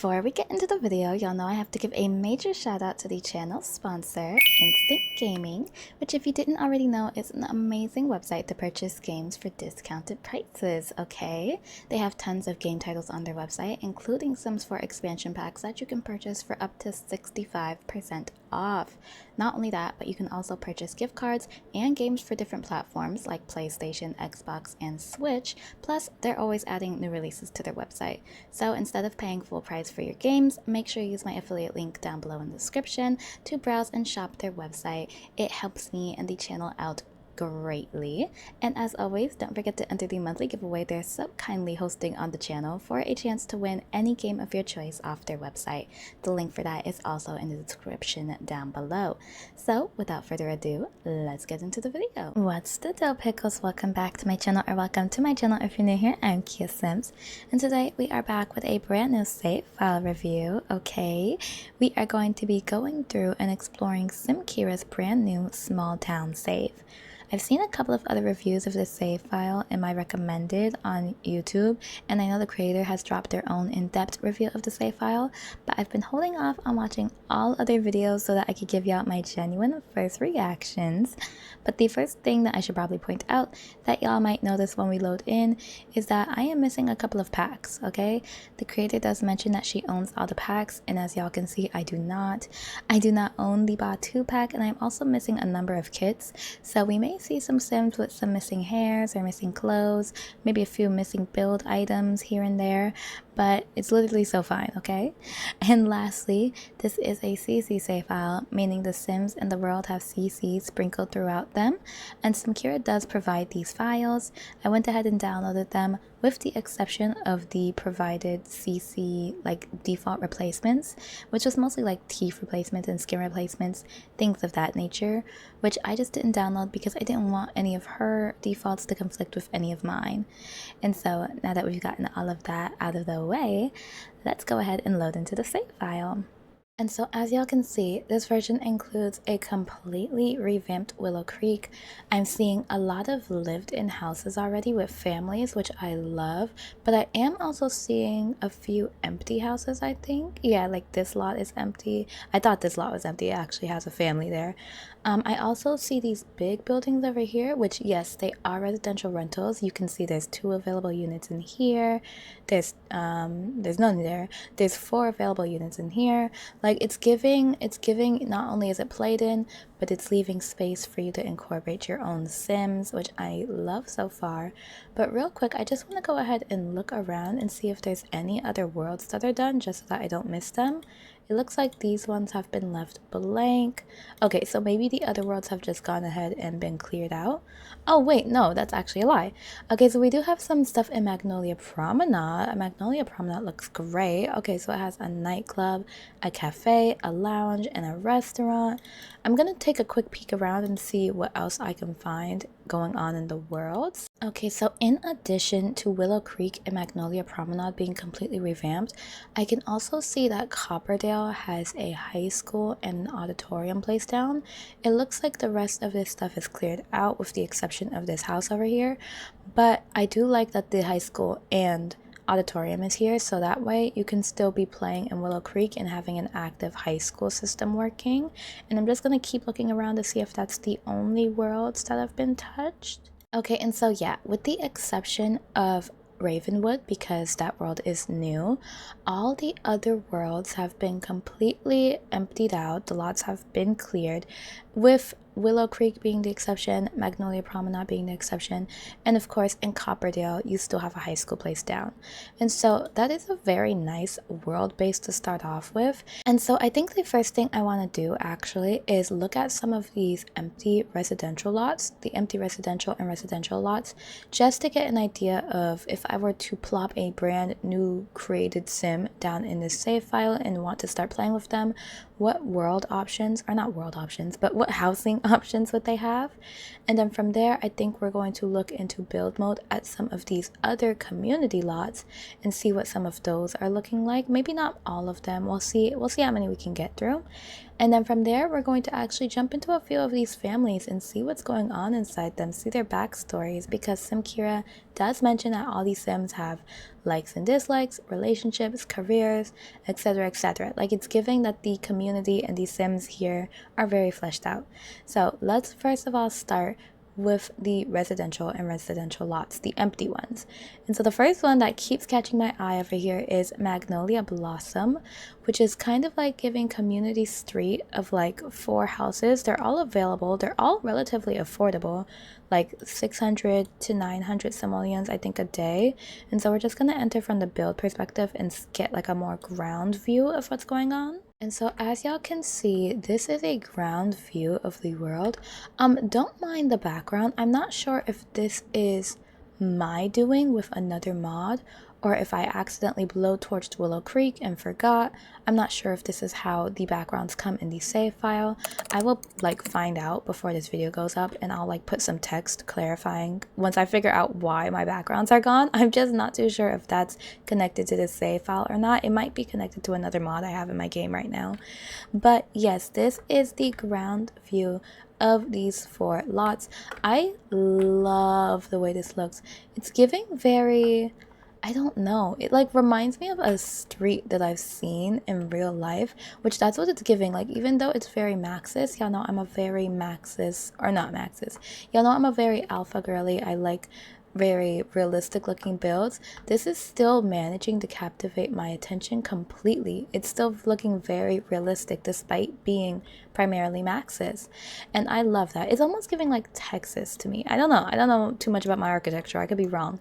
Before we get into the video, y'all know I have to give a major shout out to the channel sponsor, Instant Gaming, which if you didn't already know is an amazing website to purchase games for discounted prices, okay? They have tons of game titles on their website, including Sims 4 expansion packs that you can purchase for up to 65% off. Not only that, but you can also purchase gift cards and games for different platforms like PlayStation, Xbox, and Switch, plus they're always adding new releases to their website. So instead of paying full price for your games, make sure you use my affiliate link down below in the description to browse and shop their website. It helps me and the channel out greatly. And as always, don't forget to enter the monthly giveaway they're so kindly hosting on the channel for a chance to win any game of your choice off their website. The link for that is also in the description down below. So without further ado, let's get into the video. What's the deal, pickles? Welcome back to my channel, or welcome to my channel if you're new here. I'm Kia Sims, and today we are back with a brand new save file review. Okay, we are going to be going through and exploring SimKira's brand new small town save. I've seen a couple of other reviews of this save file in my recommended on YouTube, and I know the creator has dropped their own in-depth review of the save file, but I've been holding off on watching all other videos so that I could give y'all my genuine first reactions. But the first thing that I should probably point out that y'all might notice when we load in is that I am missing a couple of packs, okay? The creator does mention that she owns all the packs, and as y'all can see, I do not. I do not own the Ba2 pack, and I'm also missing a number of kits, so we may see some Sims with some missing hairs or missing clothes, maybe a few missing build items here and there, but it's literally so fine, okay? And lastly, this is a CC save file, meaning the Sims in the world have CC sprinkled throughout them, and SimKira does provide these files. I went ahead and downloaded them with the exception of the provided CC like default replacements, which was mostly like teeth replacements and skin replacements, things of that nature, which I just didn't download because I didn't want any of her defaults to conflict with any of mine. And so now that we've gotten all of that out of the way, let's go ahead and load into the save file. And so as y'all can see, this version includes a completely revamped Willow Creek. I'm seeing a lot of lived-in houses already with families, which I love, but I am also seeing a few empty houses, I think. Yeah, like this lot is empty. I thought this lot was empty. It actually has a family there. I also see these big buildings over here, which yes, they are residential rentals. You can see there's 2 available units in here. There's none there. There's 4 available units in here. Like it's giving, not only is it played in, but it's leaving space for you to incorporate your own Sims, which I love so far. But real quick, I just want to go ahead and look around and see if there's any other worlds that are done, just so that I don't miss them. It looks like these ones have been left blank. Okay, so maybe the other worlds have just gone ahead and been cleared out. Oh wait, no, that's actually a lie. Okay, so we do have some stuff in Magnolia Promenade. Magnolia Promenade looks great. Okay, so it has a nightclub, a cafe, a lounge, and a restaurant. I'm gonna take a quick peek around and see what else I can find going on in the worlds. Okay, so in addition to Willow Creek and Magnolia Promenade being completely revamped, I can also see that Copperdale has a high school and an auditorium placed down. It looks like the rest of this stuff is cleared out with the exception of this house over here, but I do like that the high school and auditorium is here, so that way you can still be playing in Willow Creek and having an active high school system working. And I'm just going to keep looking around to see if that's the only worlds that have been touched. Okay, and so yeah, with the exception of Ravenwood, because that world is new, all the other worlds have been completely emptied out. The lots have been cleared, with Willow Creek being the exception, Magnolia Promenade being the exception, and of course in Copperdale you still have a high school placed down. And so that is a very nice world base to start off with. And so I think the first thing I want to do actually is look at some of these empty residential lots, the empty residential and residential lots, just to get an idea of if I were to plop a brand new created sim down in this save file and want to start playing with them, what world options, or not world options, but what housing options would they have. And then from there, I think we're going to look into build mode at some of these other community lots and see what some of those are looking like. Maybe not all of them. We'll see how many we can get through. And then from there, we're going to actually jump into a few of these families and see what's going on inside them, see their backstories, because SimKira does mention that all these sims have likes and dislikes, relationships, careers, etc, etc. Like, it's giving that the community and the sims here are very fleshed out. So let's first of all start with the residential and residential lots, the empty ones. And so the first one that keeps catching my eye over here is Magnolia Blossom, which is kind of like giving community street of like 4 houses. They're all available. They're all relatively affordable, like 600 to 900 simoleons, I think, a day. And so we're just going to enter from the build perspective and get like a more ground view of what's going on. And so as y'all can see, this is a ground view of the world. Don't mind the background. I'm not sure if this is my doing with another mod, or if I accidentally blowtorched Willow Creek and forgot. I'm not sure if this is how the backgrounds come in the save file. I will like find out before this video goes up, and I'll like put some text clarifying once I figure out why my backgrounds are gone. I'm just not too sure if that's connected to the save file or not. It might be connected to another mod I have in my game right now. But yes, this is the ground view of these 4 lots. I love the way this looks. It's giving very, I don't know, it like reminds me of a street that I've seen in real life, which that's what it's giving. Like, even though it's very Maxis, y'all know I'm a very Maxis, or not Maxis, y'all know I'm a very alpha girly. I like very realistic looking builds. This is still managing to captivate my attention completely. It's still looking very realistic despite being primarily Maxis, and I love that. It's almost giving like Texas to me. I don't know too much about my architecture, I could be wrong,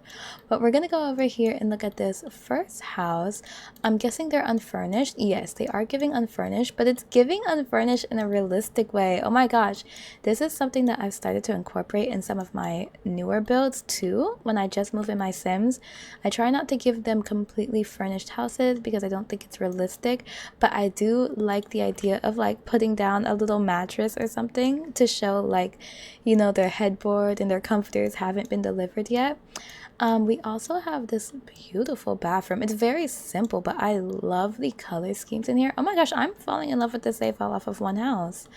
but we're gonna go over here and look at this first house. I'm guessing they're unfurnished. Yes, they are giving unfurnished, but it's giving unfurnished in a realistic way. Oh my gosh, this is something that I've started to incorporate in some of my newer builds too. When I just move in my sims, I try not to give them completely furnished houses because I don't think it's realistic, but I do like the idea of like putting down a little mattress or something to show, like, you know, their headboard and their comforters haven't been delivered yet. We also have this beautiful bathroom. It's very simple, but I love the color schemes in here. Oh my gosh, I'm falling in love with this save file off of one house.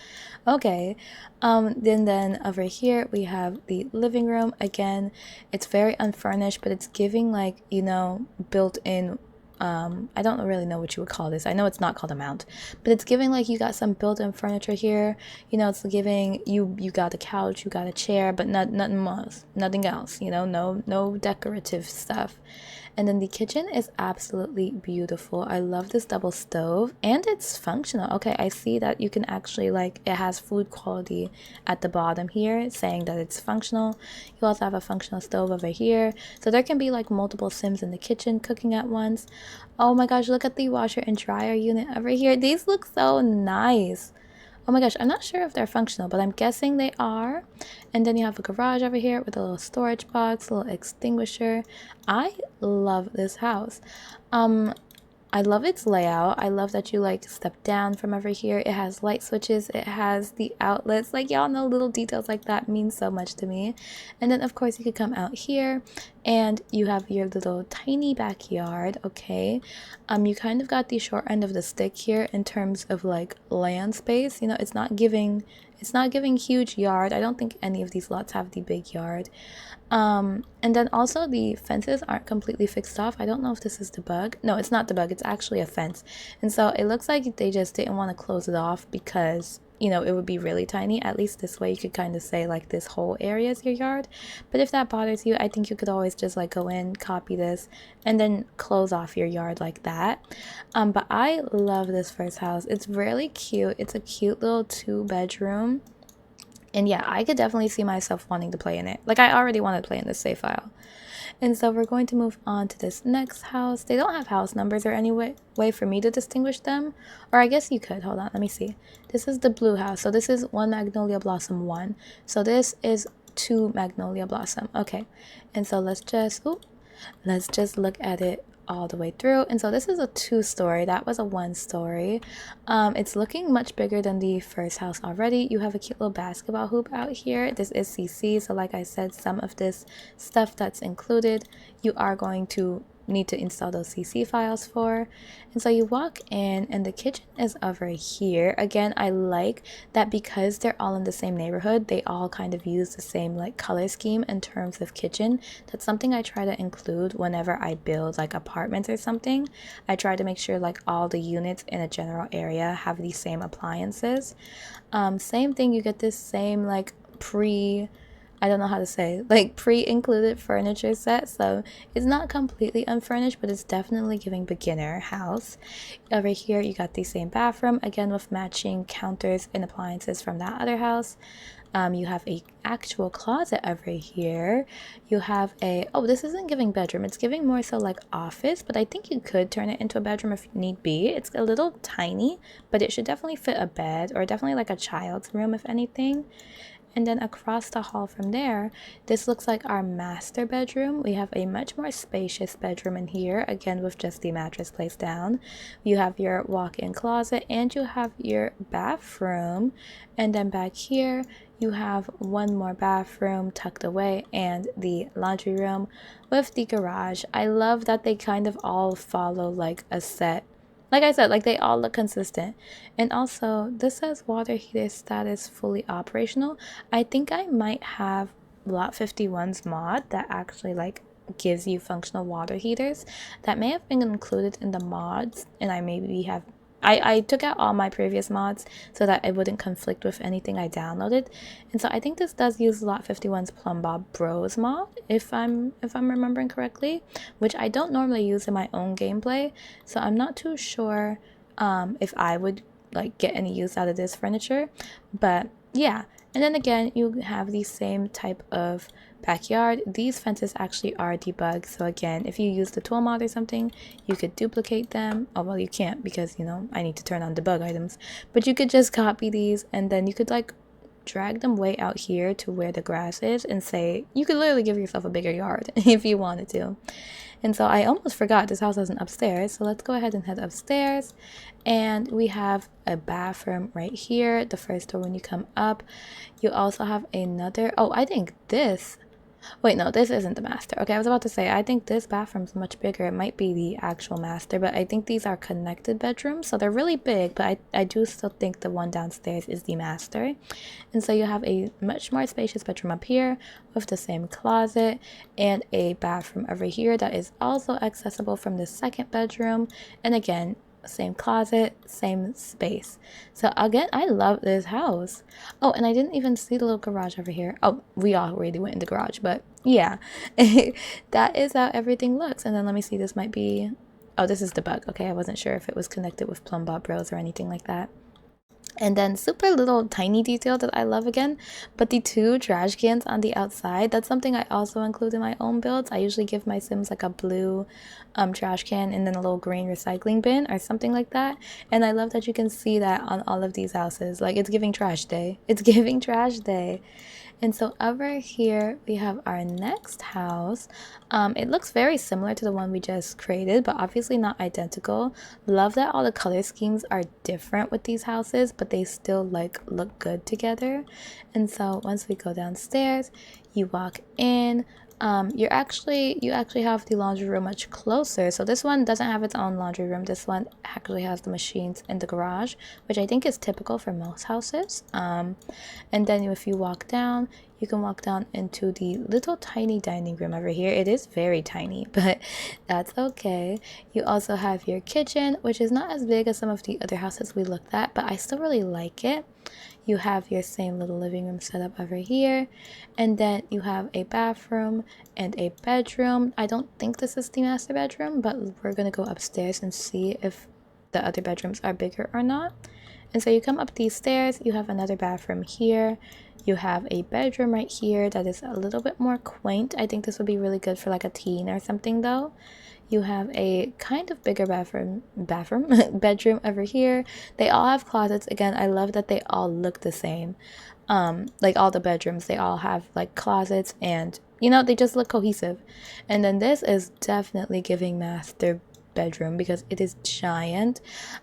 Okay, then over here we have the living room. Again, it's very unfurnished, but it's giving, like, you know, built-in, I don't really know what you would call this. I know it's not called a mount, but it's giving like you got some built-in furniture here. You know, it's giving you got a couch, you got a chair, but nothing else, you know, no decorative stuff. And then the kitchen is absolutely beautiful. I love this double stove, and it's functional. Okay, I see that you can actually, like, it has food quality at the bottom here saying that it's functional. You also have a functional stove over here, so there can be like multiple sims in the kitchen cooking at once. Oh my gosh, look at the washer and dryer unit over here. These look so nice. Oh my gosh, I'm not sure if they're functional, but I'm guessing they are. And then you have a garage over here with a little storage box, a little extinguisher. I love this house. I love its layout. I love that you like step down from over here. It has light switches. It has the outlets. Like, y'all know little details like that mean so much to me. And then of course you could come out here and you have your little tiny backyard. Okay, you kind of got the short end of the stick here in terms of like land space. You know, it's not giving huge yard. I don't think any of these lots have the big yard. And then also the fences aren't completely fixed off. I don't know if this is the bug. No, it's not the bug, it's actually a fence. And so it looks like they just didn't want to close it off because, you know, it would be really tiny. At least this way you could kind of say like this whole area is your yard. But if that bothers you, I think you could always just like go in, copy this, and then close off your yard like that. But I love this first house. It's really cute. It's a cute little 2-bedroom. And yeah, I could definitely see myself wanting to play in it. Like, I already wanted to play in this save file. And so we're going to move on to this next house. They don't have house numbers or any way for me to distinguish them. Or I guess you could. Hold on, let me see. This is the blue house. So this is 1 Magnolia Blossom 1. So this is 2 Magnolia Blossom. Okay. And so let's just look at it all the way through. And so this is a 2-story. That was a 1-story. It's looking much bigger than the first house already. You have a cute little basketball hoop out here. This is CC, so like I said, some of this stuff that's included you are going to need to install those CC files for. And so you walk in and the kitchen is over here. Again, I like that because they're all in the same neighborhood, they all kind of use the same like color scheme in terms of kitchen. That's something I try to include whenever I build like apartments or something. I try to make sure like all the units in a general area have these same appliances. Same thing, you get this same like I don't know how to say, like pre-included furniture set. So it's not completely unfurnished, but it's definitely giving beginner house. Over here, you got the same bathroom, again with matching counters and appliances from that other house. You have a actual closet over here. You have this isn't giving bedroom, it's giving more so like office, but I think you could turn it into a bedroom if need be. It's a little tiny, but it should definitely fit a bed, or definitely like a child's room if anything. And then across the hall from there, this looks like our master bedroom. We have a much more spacious bedroom in here, again with just the mattress placed down. You have your walk-in closet and you have your bathroom. And then back here, you have one more bathroom tucked away and the laundry room with the garage. I love that they kind of all follow like a set. Like I said, like they all look consistent. And also, this says water heater status fully operational. I think I might have Lot 51's mod that actually like gives you functional water heaters. That may have been included in the mods, and I took out all my previous mods so that it wouldn't conflict with anything I downloaded. And so I think this does use Lot 51's Plumbob Bros mod, if I'm remembering correctly, which I don't normally use in my own gameplay. So I'm not too sure if I would like get any use out of this furniture. But yeah. And then again, you have the same type of backyard. These fences actually are debugged. So again, if you use the tool mod or something, you could duplicate them. Oh, well, you can't because, you know, I need to turn on debug items. But you could just copy these and then you could like drag them way out here to where the grass is and say, you could literally give yourself a bigger yard if you wanted to. And so I almost forgot this house has an upstairs. So let's go ahead and head upstairs. And we have a bathroom right here, the first door when you come up. You also have another, I think this, wait, no, this isn't the master. Okay, I was about to say, I think this bathroom's much bigger. It might be the actual master, but I think these are connected bedrooms. So they're really big, but I do still think the one downstairs is the master. And so you have a much more spacious bedroom up here with the same closet and a bathroom over here that is also accessible from the second bedroom. And again, same closet, same space. So again, I love this house. Oh, and I didn't even see the little garage over here. Oh, we already went in the garage, but yeah. That is how everything looks. And then let me see, this might be, this is the bug. Okay, I wasn't sure if it was connected with Plumbob Bros or anything like that. And then super little tiny detail that I love again, but the 2 trash cans on the outside, that's something I also include in my own builds. I usually give my Sims like a blue trash can and then a little green recycling bin or something like that. And I love that you can see that on all of these houses. Like, it's giving trash day. It's giving trash day. And so over here we have our next house. It looks very similar to the one we just created, but obviously not identical. Love that all the color schemes are different with these houses, but they still like look good together. And so once we go downstairs, you walk in. You actually have the laundry room much closer. So this one doesn't have its own laundry room. This one actually has the machines in the garage, which I think is typical for most houses. And then if you walk down, you can walk down into the little tiny dining room over here. It is very tiny, but that's okay. You also have your kitchen, which is not as big as some of the other houses we looked at, but I still really like it. You have your same little living room set up over here, and then you have a bathroom and a bedroom. I don't think this is the master bedroom, but we're gonna go upstairs and see if the other bedrooms are bigger or not. And so you come up these stairs, you have another bathroom here. You have a bedroom right here that is a little bit more quaint. I think this would be really good for like a teen or something though. You have a kind of bigger bedroom over here. They all have closets. Again, I love that they all look the same. Like all the bedrooms, they all have like closets and, you know, they just look cohesive. And then this is definitely giving master bedroom because it is giant.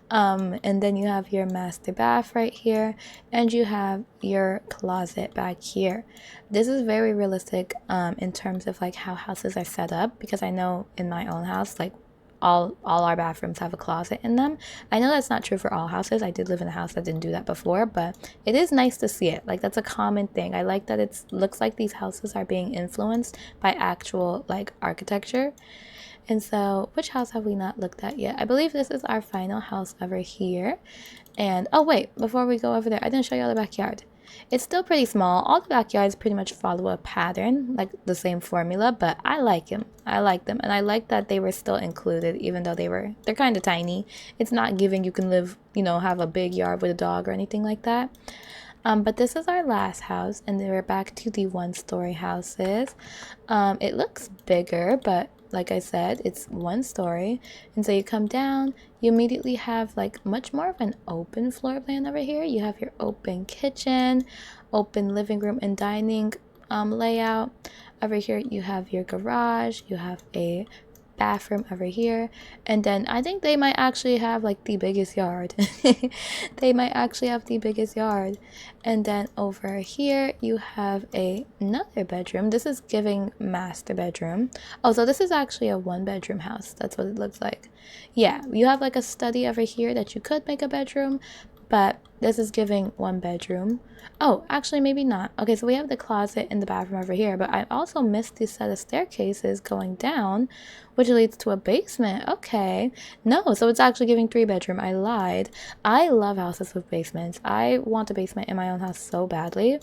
And then you have your master bath right here, and you have your closet back here. This is very realistic in terms of like how houses are set up, because I know in my own house, like all our bathrooms have a closet in them. I know that's not true for all houses. I did live in a house that didn't do that before, but it is nice to see it. Like, that's a common thing. I like that it looks like these houses are being influenced by actual like architecture. And so, which house have we not looked at yet? I believe this is our final house over here. And oh wait, before we go over there, I didn't show you all the backyard. It's still pretty small. All the backyards pretty much follow a pattern, like the same formula, but I like them. I like them, and I like that they were still included, even though they're kind of tiny. It's not giving you can live, you know, have a big yard with a dog or anything like that. But this is our last house, and then we're back to the one-story houses. It looks bigger, but like I said, it's one story. And so you come down, you immediately have like much more of an open floor plan over here. You have your open kitchen, open living room and dining layout. Over here you have your garage, you have a bathroom over here, and then I think they might actually have like the biggest yard. They might actually have the biggest yard. And then over here you have another bedroom. This is giving master bedroom. Oh, so this is actually a one-bedroom house. That's what it looks like. Yeah, you have like a study over here that you could make a bedroom, but this is giving one bedroom. Oh, actually maybe not. Okay, so we have the closet and the bathroom over here, but I also missed this set of staircases going down, which leads to a basement. Okay, no, so it's actually giving 3-bedroom. I lied. I love houses with basements. I want a basement in my own house so badly.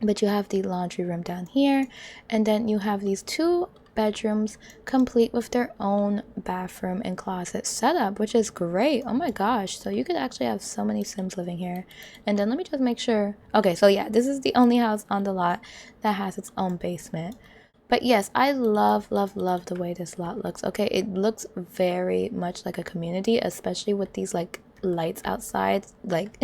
But you have the laundry room down here, and then you have these 2 bedrooms complete with their own bathroom and closet setup, which is great. Oh my gosh, so you could actually have so many Sims living here. And then let me just make sure. Okay, so yeah, this is the only house on the lot that has its own basement. But yes, I love the way this lot looks. Okay, it looks very much like a community, especially with these like lights outside. Like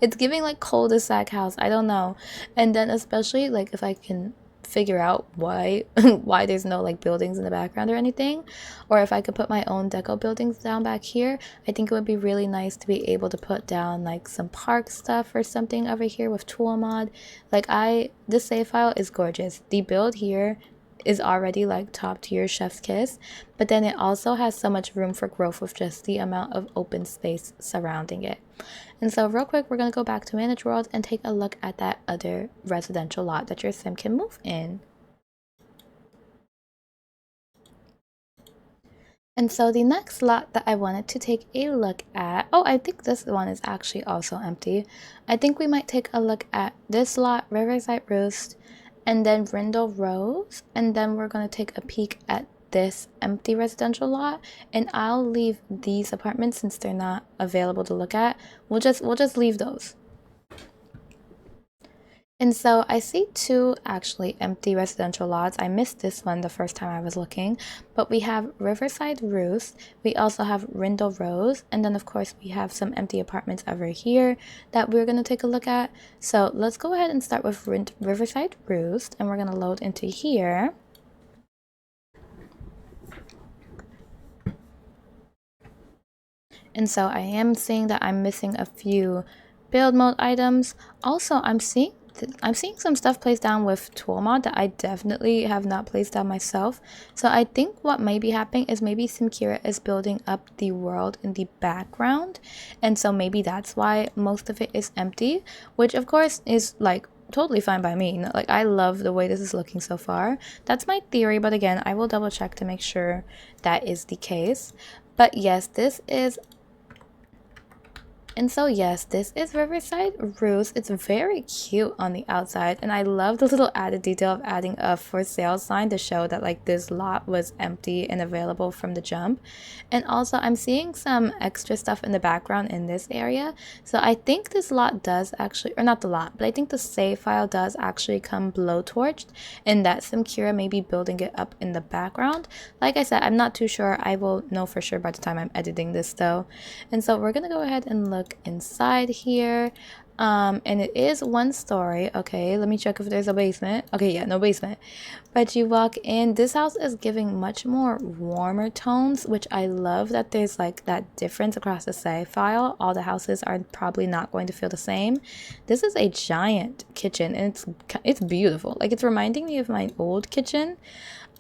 it's giving like cul-de-sac house, I don't know. And then especially like if I can figure out why why there's no like buildings in the background or anything, or if I could put my own deco buildings down back here, I think it would be really nice to be able to put down like some park stuff or something over here with tool mod. Like this save file is gorgeous. The build here is already like top tier chef's kiss, but then it also has so much room for growth with just the amount of open space surrounding it. And so real quick, we're going to go back to Manage World and take a look at that other residential lot that your sim can move in. And so the next lot that I wanted to take a look at, oh, I think this one is actually also empty. I think we might take a look at this lot, Riverside Roost, and then Rindle Rose, and then we're going to take a peek at this empty residential lot, and I'll leave these apartments since they're not available to look at. We'll just leave those. And so I see 2 actually empty residential lots. I missed this one the first time I was looking, but we have Riverside Roost, we also have Rindle Rose, and then of course we have some empty apartments over here that we're going to take a look at. So let's go ahead and start with Riverside Roost, and we're going to load into here. And so I am seeing that I'm missing a few build mode items. Also, I'm seeing some stuff placed down with tool mod that I definitely have not placed down myself. So I think what may be happening is maybe Simkira is building up the world in the background, and so maybe that's why most of it is empty, which of course is like totally fine by me. Like, I love the way this is looking so far. That's my theory, but again, I will double check to make sure that is the case. But yes, this is Riverside Roost. It's very cute on the outside, and I love the little added detail of adding a for sale sign to show that like this lot was empty and available from the jump. And also I'm seeing some extra stuff in the background in this area, so I think this lot does actually, or not the lot, but I think the save file does actually come blowtorched, and that Simkira may be building it up in the background. Like I said, I'm not too sure. I will know for sure by the time I'm editing this though. And so we're gonna go ahead and look inside here. And it is 1 story. Okay, let me check if there's a basement. Okay, yeah, no basement. But you walk in, this house is giving much more warmer tones, which I love that there's like that difference across the save file. All the houses are probably not going to feel the same. This is a giant kitchen and it's beautiful. Like, it's reminding me of my old kitchen.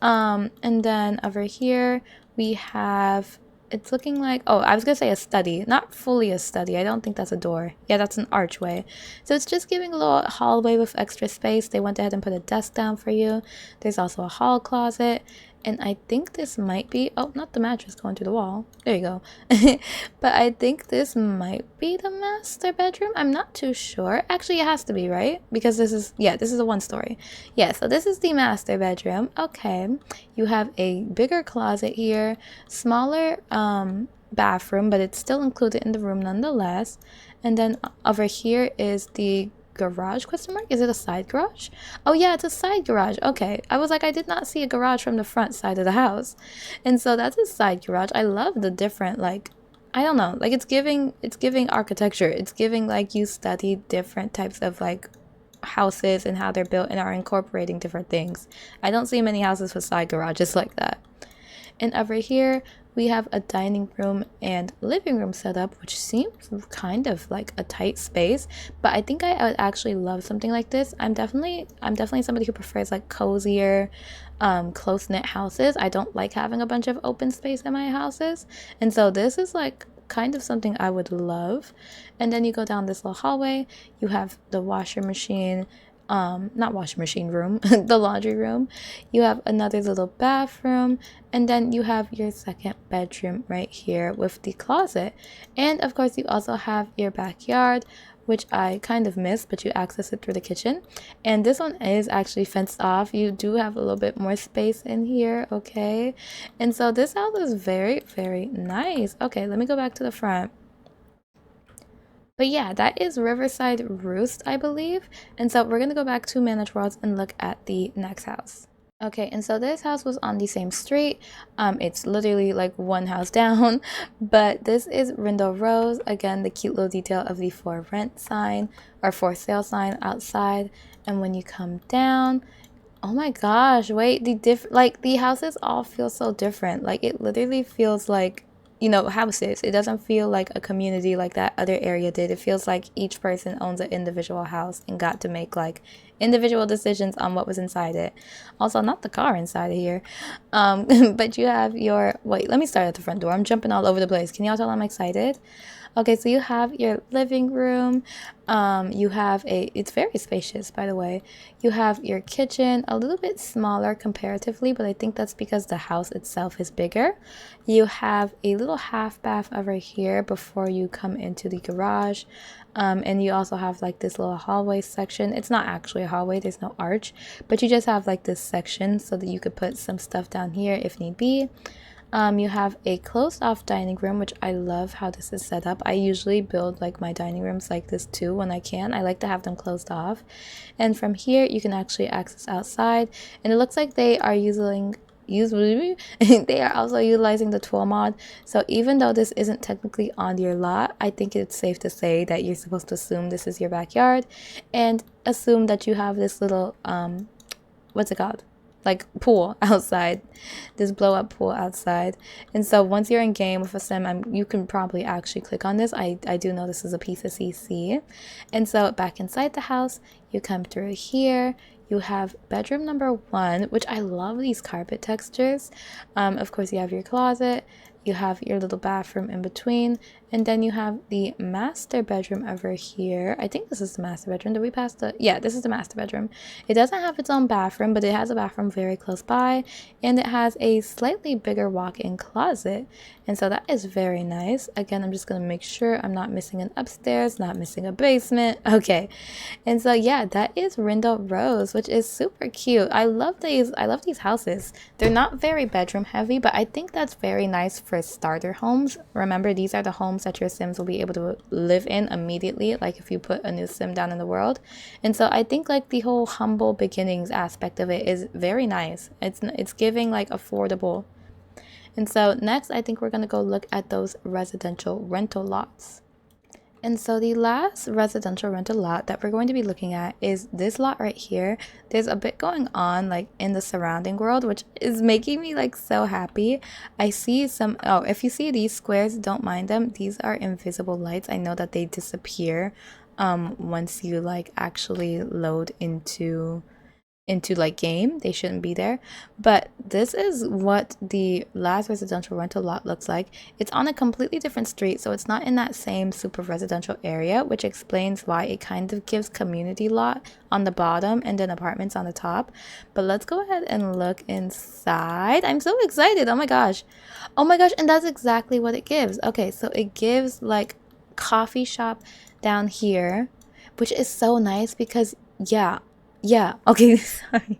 And then over here we have, it's looking like, oh, I was gonna say a study, not fully a study. I don't think that's a door. Yeah, that's an archway. So it's just giving a little hallway with extra space. They went ahead and put a desk down for you. There's also a hall closet. And I think this might be, oh, not the mattress going through the wall. There you go. But I think this might be the master bedroom. I'm not too sure. Actually, it has to be, right? Because this is, yeah, this is a 1 story. Yeah, so this is the master bedroom. Okay. You have a bigger closet here, smaller bathroom, but it's still included in the room nonetheless. And then over here is the garage, question mark? Is it a side garage? Oh yeah, it's a side garage. Okay, I was like, I did not see a garage from the front side of the house. And so that's a side garage. I love the different, like, I don't know, like, it's giving architecture. It's giving like you study different types of like houses and how they're built and are incorporating different things. I don't see many houses with side garages like that. And over here we have a dining room and living room setup, which seems kind of like a tight space, but I think I would actually love something like this. I'm definitely somebody who prefers like cozier, close-knit houses. I don't like having a bunch of open space in my houses, and so this is like kind of something I would love. And then you go down this little hallway, you have the washer machine, not washing machine room, the laundry room. You have another little bathroom, and then you have your second bedroom right here with the closet. And of course you also have your backyard, which I kind of missed, but you access it through the kitchen. And this one is actually fenced off. You do have a little bit more space in here, okay? And so this house is very, very nice. Okay, let me go back to the front. But yeah, that is Riverside Roost, I believe. And so we're going to go back to Manage Worlds and look at the next house. Okay, and so this house was on the same street. It's literally like 1 house down, but this is Rindle Rose. Again, the cute little detail of the for rent sign or for sale sign outside. And when you come down, oh my gosh, wait, the houses all feel so different. Like, it literally feels like, you know, houses. It doesn't feel like a community like that other area did. It feels like each person owns an individual house and got to make like individual decisions on what was inside it. Also, not the car inside of here. But you have your, wait, let me start at the front door. I'm jumping all over the place. Can y'all tell I'm excited? Okay, so you have your living room. You have it's very spacious, by the way. You have your kitchen, a little bit smaller comparatively, but I think that's because the house itself is bigger. You have a little half bath over here before you come into the garage. And you also have like this little hallway section. It's not actually a hallway, there's no arch, but you just have like this section so that you could put some stuff down here if need be. You have a closed off dining room, which I love how this is set up. I usually build like my dining rooms like this too when I can. I like to have them closed off. And from here you can actually access outside, and it looks like they are they are also utilizing the tool mod. So even though this isn't technically on your lot, I think it's safe to say that you're supposed to assume this is your backyard and assume that you have this little what's it called, like pool outside, this blow up pool outside. And so once you're in game with a sim, you can probably actually click on this. I do know this is a piece of CC. And so back inside the house, you come through here. You have bedroom number 1, which I love these carpet textures. Of course, you have your closet. You have your little bathroom in between, and then you have the master bedroom over here. I think this is the master bedroom. Did we pass the, yeah, this is the master bedroom. It doesn't have its own bathroom, but it has a bathroom very close by, and it has a slightly bigger walk-in closet, and so that is very nice. Again, I'm just gonna make sure I'm not missing an upstairs, not missing a basement. Okay, and so yeah, that is Rindle Rose, which is super cute. I love these houses. They're not very bedroom heavy, but I think that's very nice for starter homes. Remember, these are the homes that your sims will be able to live in immediately, like if you put a new sim down in the world. And so I think like the whole humble beginnings aspect of it is very nice. It's giving like affordable. And so next, I think we're gonna go look at those residential rental lots. And so the last residential rental lot that we're going to be looking at is this lot right here. There's a bit going on like in the surrounding world, which is making me like so happy. I see some, oh, if you see these squares, don't mind them. These are invisible lights. I know that they disappear once you like actually load into like game. They shouldn't be there, but this is what the last residential rental lot looks like. It's on a completely different street, so it's not in that same super residential area, which explains why it kind of gives community lot on the bottom and then apartments on the top. But let's go ahead and look inside. I'm so excited. Oh my gosh, and that's exactly what it gives. Okay, so it gives like coffee shop down here, which is so nice because yeah, okay, sorry.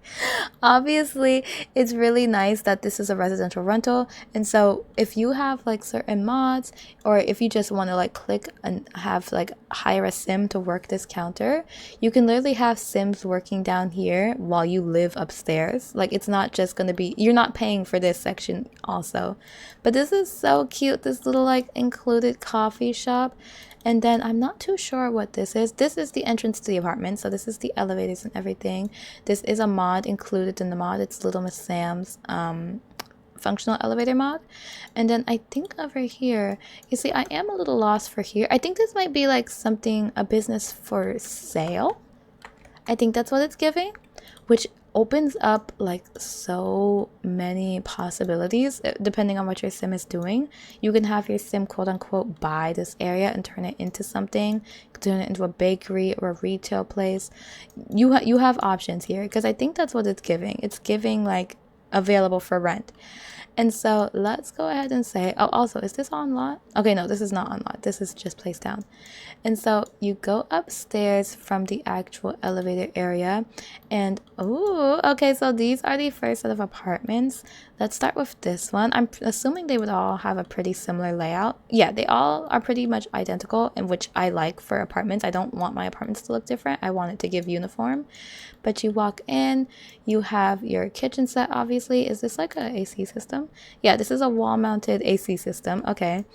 Obviously, it's really nice that this is a residential rental. And so if you have like certain mods, or if you just want to like click and have like hire a sim to work this counter, you can literally have sims working down here while you live upstairs. Like it's not just going to be, you're not paying for this section also. But this is so cute, this little like included coffee shop. And then I'm not too sure what this is. This is the entrance to the apartment. So this is the elevators and everything. This is a mod included in the mod. It's Little Miss Sam's functional elevator mod. And then I think over here, you see, I am a little lost for here. I think this might be like something, a business for sale. I think that's what it's giving, which opens up like so many possibilities depending on what your sim is doing. You can have your sim quote unquote buy this area and turn it into something, turn it into a bakery or a retail place. You have options here, because I think that's what it's giving. It's giving like available for rent. And so let's go ahead and say, oh, also, is this on lot? Okay, no, this is not on lot. This is just placed down. And so you go upstairs from the actual elevator area, and oh, okay, so these are the first set of apartments. Let's start with this one. I'm assuming they would all have a pretty similar layout. Yeah, they all are pretty much identical, and which I like for apartments. I don't want my apartments to look different. I want it to give uniform. But you walk in, you have your kitchen set, obviously. Is this like an AC system? Yeah, this is a wall-mounted AC system. Okay.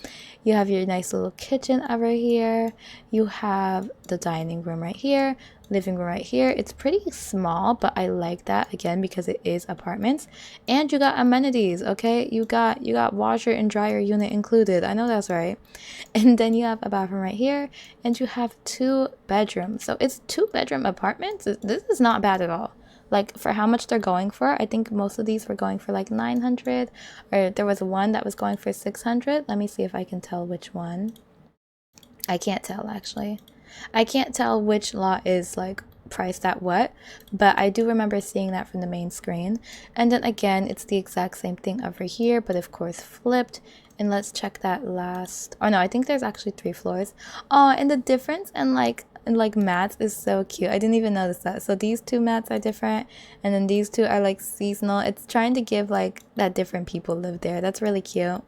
You have your nice little kitchen over here. You have the dining room right here, living room right here. It's pretty small, but I like that again because it is apartments. And you got amenities, okay? You got washer and dryer unit included. I know that's right. And then you have a bathroom right here, and you have 2 bedrooms. So it's 2-bedroom apartments. This is not bad at all. Like for how much they're going for, I think most of these were going for like 900, or there was one that was going for 600. Let me see if I can tell which one. I can't tell actually. I can't tell which lot is like priced at what, but I do remember seeing that from the main screen. And then again, it's the exact same thing over here, but of course flipped. And let's check that last. Oh no, I think there's actually 3 floors. Oh, and the difference in like mats is so cute. I didn't even notice that. So these 2 mats are different, and then these 2 are like seasonal. It's trying to give like that different people live there. That's really cute.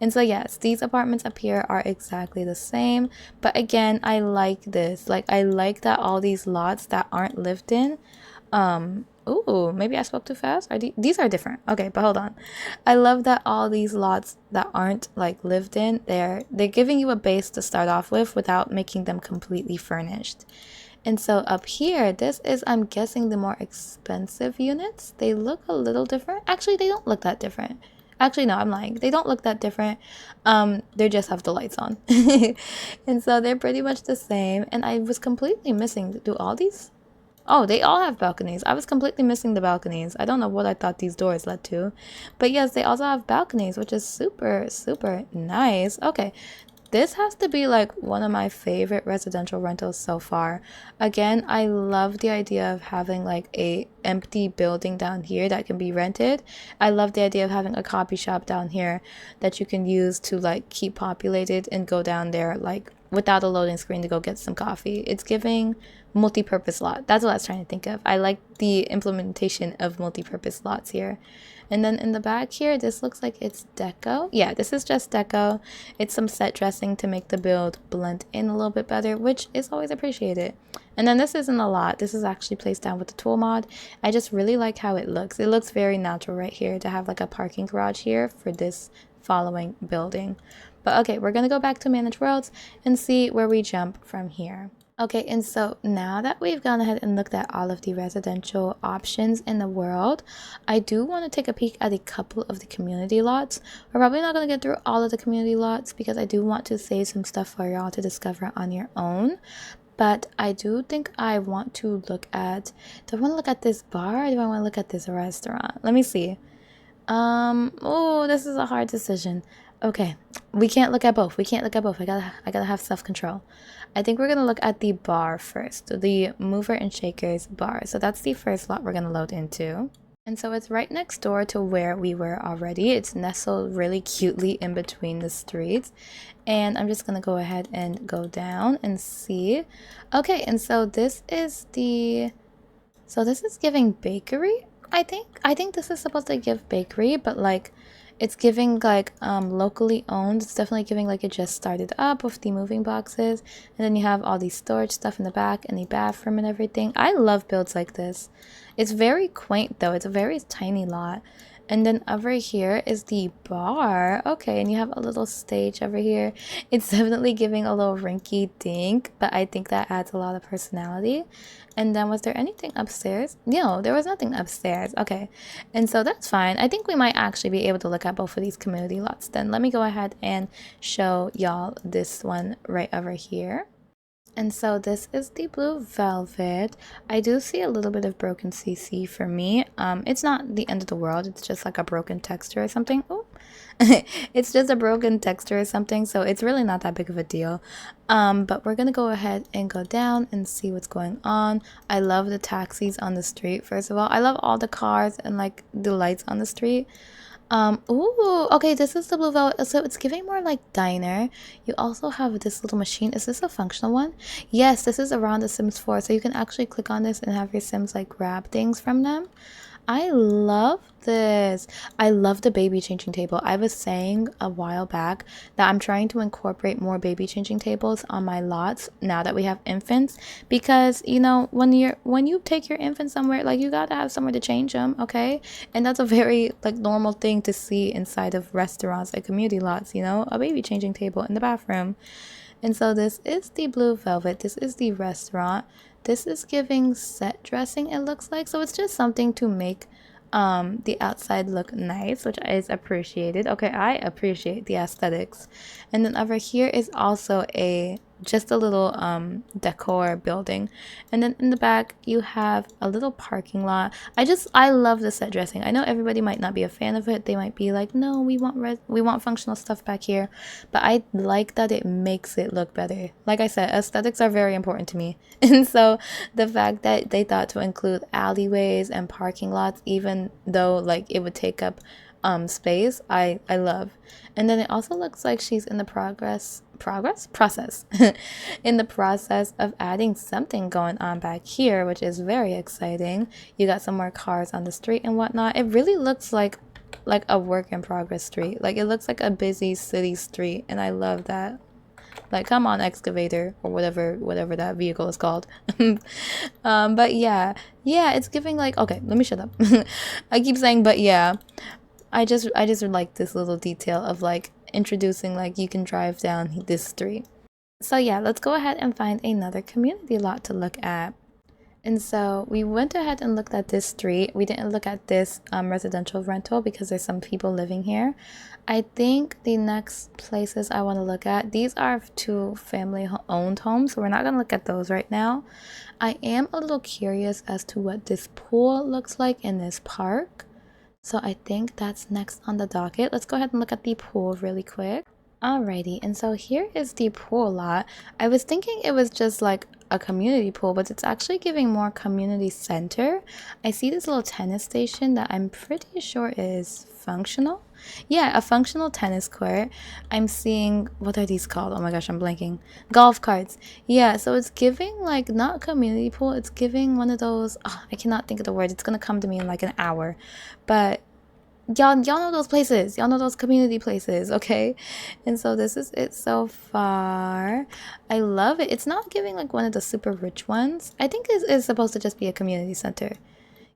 And so yes, these apartments up here are exactly the same. But again, I like this. Like I like that all these lots that aren't lived in, ooh, maybe I spoke too fast. These are different. Okay, but hold on. I love that all these lots that aren't like lived in, they're giving you a base to start off with without making them completely furnished. And so up here, this is, I'm guessing, the more expensive units. They look a little different. Actually, they don't look that different. Actually, no, I'm lying. They don't look that different. They just have the lights on. And so they're pretty much the same. And I was completely missing, do all these? Oh, they all have balconies. I was completely missing the balconies. I don't know what I thought these doors led to. But yes, they also have balconies, which is super, super nice. Okay, this has to be like one of my favorite residential rentals so far. Again, I love the idea of having like a empty building down here that can be rented. I love the idea of having a coffee shop down here that you can use to like keep populated and go down there like without a loading screen to go get some coffee. It's giving multi-purpose lot. That's what I was trying to think of. I like the implementation of multi-purpose lots here. And then in the back here, this looks like it's deco. Yeah, this is just deco. It's some set dressing to make the build blend in a little bit better, which is always appreciated. And then this isn't a lot. This is actually placed down with the tool mod. I just really like how it looks. It looks very natural right here to have like a parking garage here for this following building. But okay, we're gonna go back to manage worlds and see where we jump from here. Okay, and so now that we've gone ahead and looked at all of the residential options in the world, I do want to take a peek at a couple of the community lots. We're probably not going to get through all of the community lots because I do want to save some stuff for y'all to discover on your own. But I do think I want to look at, do I want to look at this bar or do I want to look at this restaurant? Let me see. Oh, this is a hard decision. Okay, we can't look at both. We can't look at both. I gotta have self-control. I think we're gonna look at the bar first, the mover and shakers bar. So that's the first lot we're gonna load into. And so it's right next door to where we were already. It's nestled really cutely in between the streets. And I'm just gonna go ahead and go down and see. Okay, and so this is giving bakery. I think this is supposed to give bakery, but like it's giving like locally owned. It's definitely giving like it just started up with the moving boxes, and then you have all the storage stuff in the back and the bathroom and everything. I love builds like this. It's very quaint though. It's a very tiny lot. And then over here is the bar. Okay, and you have a little stage over here. It's definitely giving a little rinky dink, but I think that adds a lot of personality. And then was there anything upstairs? No, there was nothing upstairs. Okay, and so that's fine. I think we might actually be able to look at both of these community lots. Then let me go ahead and show y'all this one right over here. And so this is the blue velvet. I do see a little bit of broken CC for me. It's not the end of the world. It's just like a broken texture or something. Oh, it's just a broken texture or something. So it's really not that big of a deal. But we're going to go ahead and go down and see what's going on. I love the taxis on the street. First of all, I love all the cars and like the lights on the street. Ooh, okay, this is the blue velvet. So it's giving more like diner. You also have this little machine. Is this a functional one? Yes, this is around the Sims 4. So you can actually click on this and have your Sims like grab things from them. I love this. I love the baby changing table. I was saying a while back that I'm trying to incorporate more baby changing tables on my lots now that we have infants, because you know when you take your infant somewhere, like you gotta have somewhere to change them, okay? And that's a very like normal thing to see inside of restaurants like community lots, you know, a baby changing table in the bathroom. And so this is the blue velvet. This is the restaurant. This is giving set dressing, it looks like. So it's just something to make the outside look nice, which is appreciated. Okay, I appreciate the aesthetics. And then over here is also just a little decor building, and then in the back you have a little parking lot. I love the set dressing. I know everybody might not be a fan of it. They might be like, no, we want functional stuff back here, but I like that it makes it look better. Like I said, aesthetics are very important to me. And so the fact that they thought to include alleyways and parking lots, even though like it would take up space, I love. And then it also looks like she's in the process in the process of adding something going on back here, which is very exciting. You got some more cars on the street and whatnot. It really looks like a work in progress street. Like it looks like a busy city street, and I love that. Like, come on, excavator, or whatever that vehicle is called. But yeah, it's giving like, okay, let me shut up. I keep saying but yeah. I just like this little detail of like introducing like you can drive down this street. So yeah, let's go ahead and find another community lot to look at. And so we went ahead and looked at this street. We didn't look at this residential rental because there's some people living here. I think the next places I want to look at, these are 2 family owned homes, so we're not going to look at those right now. I am a little curious as to what this pool looks like in this park. So I think that's next on the docket. Let's go ahead and look at the pool really quick. Alrighty, and so here is the pool lot. I was thinking it was just like a community pool, but it's actually giving more community center. I see this little tennis station that I'm pretty sure is functional. Yeah, a functional tennis court. I'm seeing, what are these called? Oh my gosh, I'm blanking. Golf carts. Yeah, so it's giving like not community pool, it's giving one of those, I cannot think of the word. It's gonna come to me in like an hour. But y'all know those places. Y'all know those community places, okay? And so this is it so far. I love it. It's not giving like one of the super rich ones. I think it's supposed to just be a community center.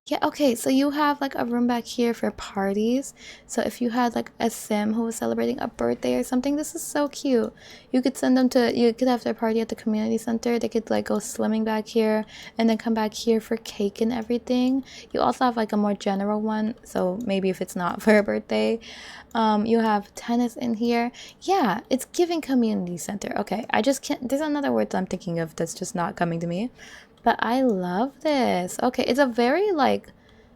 Yeah, okay, so you have like a room back here for parties. So if you had like a sim who was celebrating a birthday or something, this is so cute. You could send them to, you could have their party at the community center. They could like go swimming back here and then come back here for cake and everything. You also have like a more general one. So maybe if it's not for a birthday, you have tennis in here. Yeah, it's giving community center. Okay, I just can't, there's another word that I'm thinking of that's just not coming to me. But I love this. Okay, it's a very like,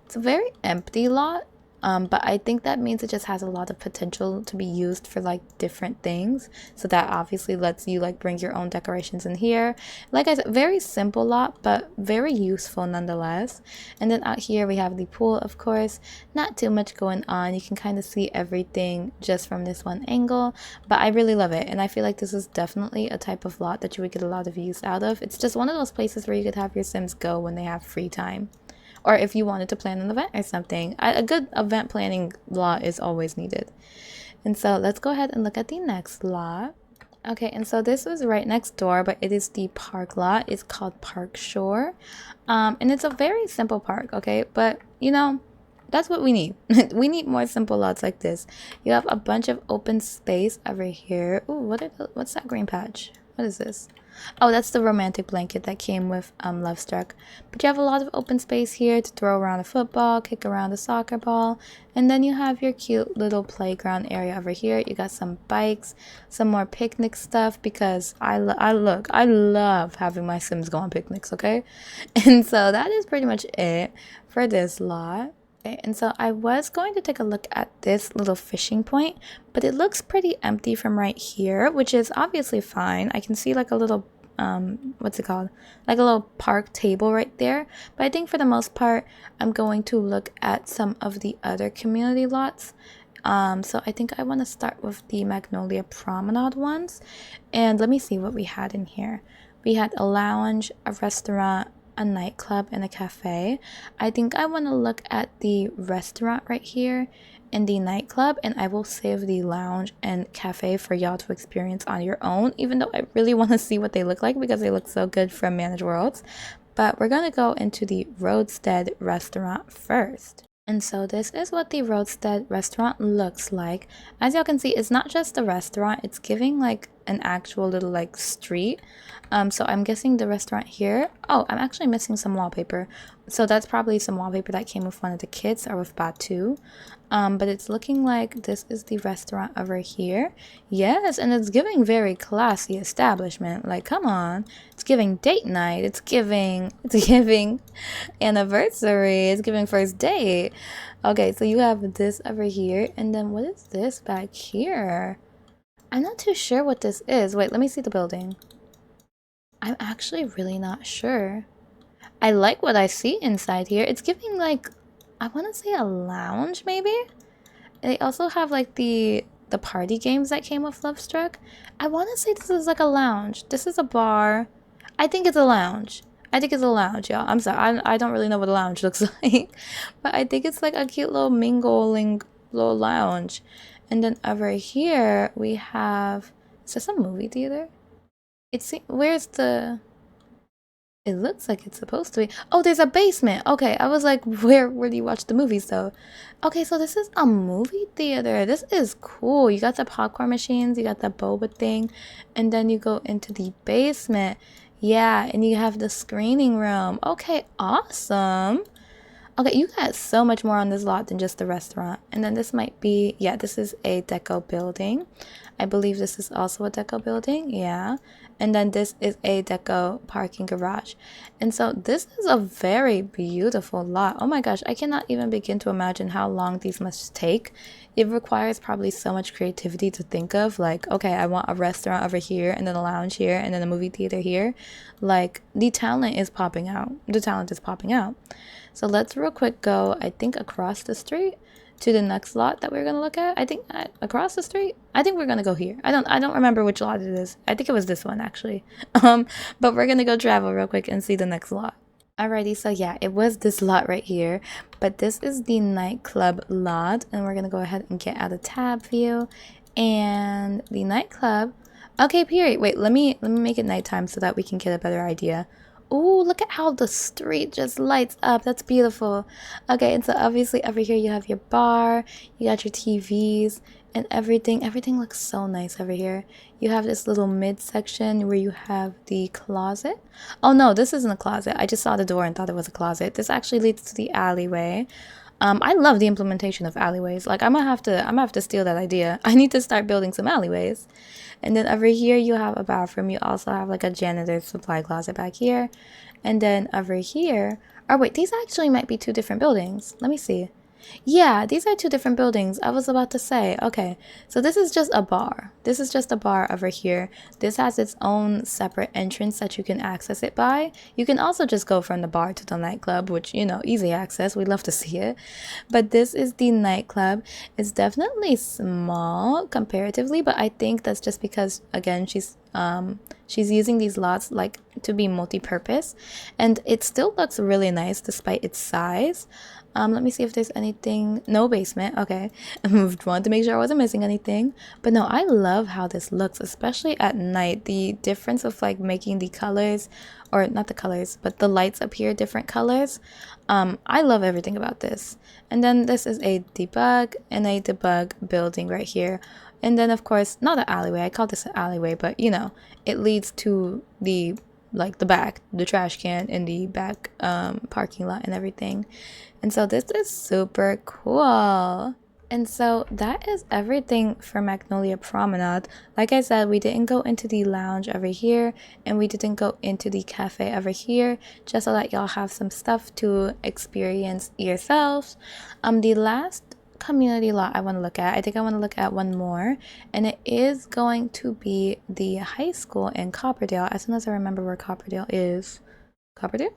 it's a very empty lot. But I think that means it just has a lot of potential to be used for like different things. So that obviously lets you like bring your own decorations in here. Like I said, very simple lot, but very useful nonetheless. And then out here we have the pool, of course. Not too much going on. You can kind of see everything just from this one angle, but I really love it. And I feel like this is definitely a type of lot that you would get a lot of use out of. It's just one of those places where you could have your Sims go when they have free time, or if you wanted to plan an event or something. A good event planning lot is always needed. And so let's go ahead and look at the next lot. Okay, and so this was right next door, but it is the park lot. It's called Park Shore. And it's a very simple park, okay? But, you know, that's what we need. We need more simple lots like this. You have a bunch of open space over here. Ooh, what's that green patch? What is this? Oh, that's the romantic blanket that came with Love Struck. But you have a lot of open space here to throw around a football, kick around a soccer ball. And then you have your cute little playground area over here. You got some bikes, some more picnic stuff, because I love having my Sims go on picnics, okay? And so that is pretty much it for this lot. Okay, and so I was going to take a look at this little fishing point, but it looks pretty empty from right here, which is obviously fine. I can see like a little, what's it called? Like a little park table right there. But I think for the most part, I'm going to look at some of the other community lots. So I think I want to start with the Magnolia Promenade ones. And let me see what we had in here. We had a lounge, a restaurant, a nightclub, and a cafe. I think I want to look at the restaurant right here and the nightclub, and I will save the lounge and cafe for y'all to experience on your own, even though I really want to see what they look like because they look so good from Manage Worlds. But we're going to go into the Roadstead restaurant first. And so this is what the Roadstead restaurant looks like. As y'all can see, it's not just a restaurant, it's giving like an actual little like street. So I'm guessing the restaurant here, oh, I'm actually missing some wallpaper. So that's probably some wallpaper that came with one of the kits or with Batu. But it's looking like this is the restaurant over here. Yes, and it's giving very classy establishment. Like, come on. It's giving date night. It's giving anniversary. It's giving first date. Okay, so you have this over here. And then what is this back here? I'm not too sure what this is. Wait, let me see the building. I'm actually really not sure. I like what I see inside here. It's giving like, I want to say a lounge maybe? They also have like the party games that came with Love Struck. I want to say this is like a lounge. This is a bar. I think it's a lounge. I think it's a lounge, y'all. I'm sorry. I don't really know what a lounge looks like. But I think it's like a cute little mingling little lounge. And then over here we have, is this a movie theater? Where's the, it looks like it's supposed to be. Oh, there's a basement. Okay, I was like, where do you watch the movies though? Okay, so this is a movie theater. This is cool. You got the popcorn machines, you got the boba thing, and then you go into the basement. Yeah, and you have the screening room. Okay, awesome. Okay, you got so much more on this lot than just the restaurant. And then this might be, yeah, this is a deco building. I believe this is also a deco building, yeah. And then this is a deco parking garage. And so this is a very beautiful lot. Oh my gosh, I cannot even begin to imagine how long these must take. It requires probably so much creativity to think of, like, okay, I want a restaurant over here and then a lounge here and then a movie theater here. Like, the talent is popping out. The talent is popping out. So let's real quick go, I think, across the street to the next lot that we're going to look at. I think across the street. I think we're going to go here. I don't remember which lot it is. I think it was this one actually. But we're going to go travel real quick and see the next lot. Alrighty, so yeah, it was this lot right here, but this is the nightclub lot, and we're going to go ahead and get out of tab view. And the nightclub, okay, period. Wait, let me make it nighttime so that we can get a better idea. Ooh, look at how the street just lights up. That's beautiful. Okay, and so obviously over here you have your bar, you got your TVs and everything. Everything looks so nice over here. You have this little mid section where you have the closet. Oh no, this isn't a closet. I just saw the door and thought it was a closet. This actually leads to the alleyway. I love the implementation of alleyways. Like I'm gonna have to steal that idea. I need to start building some alleyways. And then over here you have a bathroom. You also have like a janitor's supply closet back here. And then over here, oh wait, these actually might be two different buildings. Let me see. Yeah, these are two different buildings. I was about to say, okay, so this is just a bar. This is just a bar over here. This has its own separate entrance that you can access it by. You can also just go from the bar to the nightclub, which, you know, easy access. We'd love to see it. But this is the nightclub. It's definitely small comparatively, but I think that's just because, again, she's using these lots like to be multi-purpose, and it still looks really nice despite its size. Let me see if there's anything. No basement. Okay. I wanted to make sure I wasn't missing anything. But no, I love how this looks, especially at night. The difference of like making the colors, or not the colors, but the lights appear different colors. I love everything about this. And then this is a debug and a debug building right here. And then of course, not an alleyway. I call this an alleyway, but you know, it leads to the back, the trash can in the back parking lot and everything. And so this is super cool. And so that is everything for Magnolia Promenade. Like I said, we didn't go into the lounge over here, and we didn't go into the cafe over here, just so that y'all have some stuff to experience yourselves. The last community lot I want to look at, I think I want to look at one more, and it is going to be the high school in Copperdale. As soon as I remember where Copperdale is. Copperdale?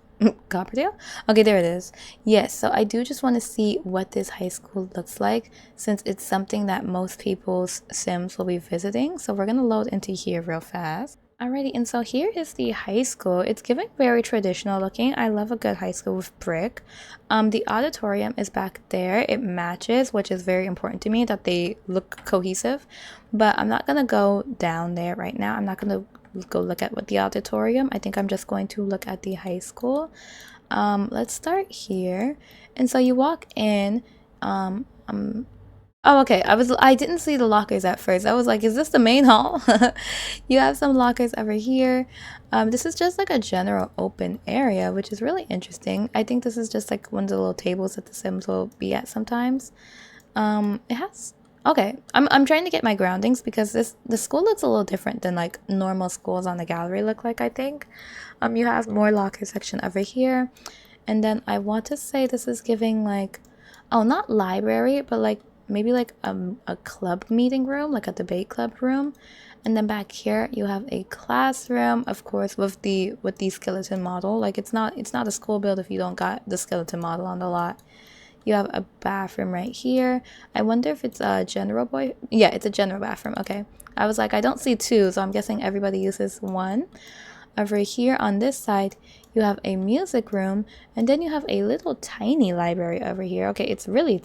Copperdale? Okay, there it is. Yes, so I do just want to see what this high school looks like, since it's something that most people's sims will be visiting. So we're going to load into here real fast. Alrighty, and so here is the high school. It's giving very traditional looking. I love a good high school with brick. The auditorium is back there. It matches, which is very important to me, that they look cohesive. But I'm not going to go down there right now. I'm not going to go look at what the auditorium. I think I'm just going to look at the high school. Let's start here. And so you walk in. Oh, okay. I didn't see the lockers at first. I was like, is this the main hall? You have some lockers over here. This is just like a general open area, which is really interesting. I think this is just like one of the little tables that the Sims will be at sometimes. It has. Okay, I'm trying to get my groundings because the school looks a little different than like normal schools on the gallery look like, I think. You have more locker section over here. And then I want to say this is giving like, oh, not library, but like maybe like a club meeting room, like a debate club room. And then back here you have a classroom, of course, with the skeleton model. Like it's not a school build if you don't got the skeleton model on the lot. You have a bathroom right here. I wonder if it's a general boy. Yeah, it's a general bathroom. Okay. I was like, I don't see two, so I'm guessing everybody uses one. Over here on this side, you have a music room, and then you have a little tiny library over here. Okay, it's really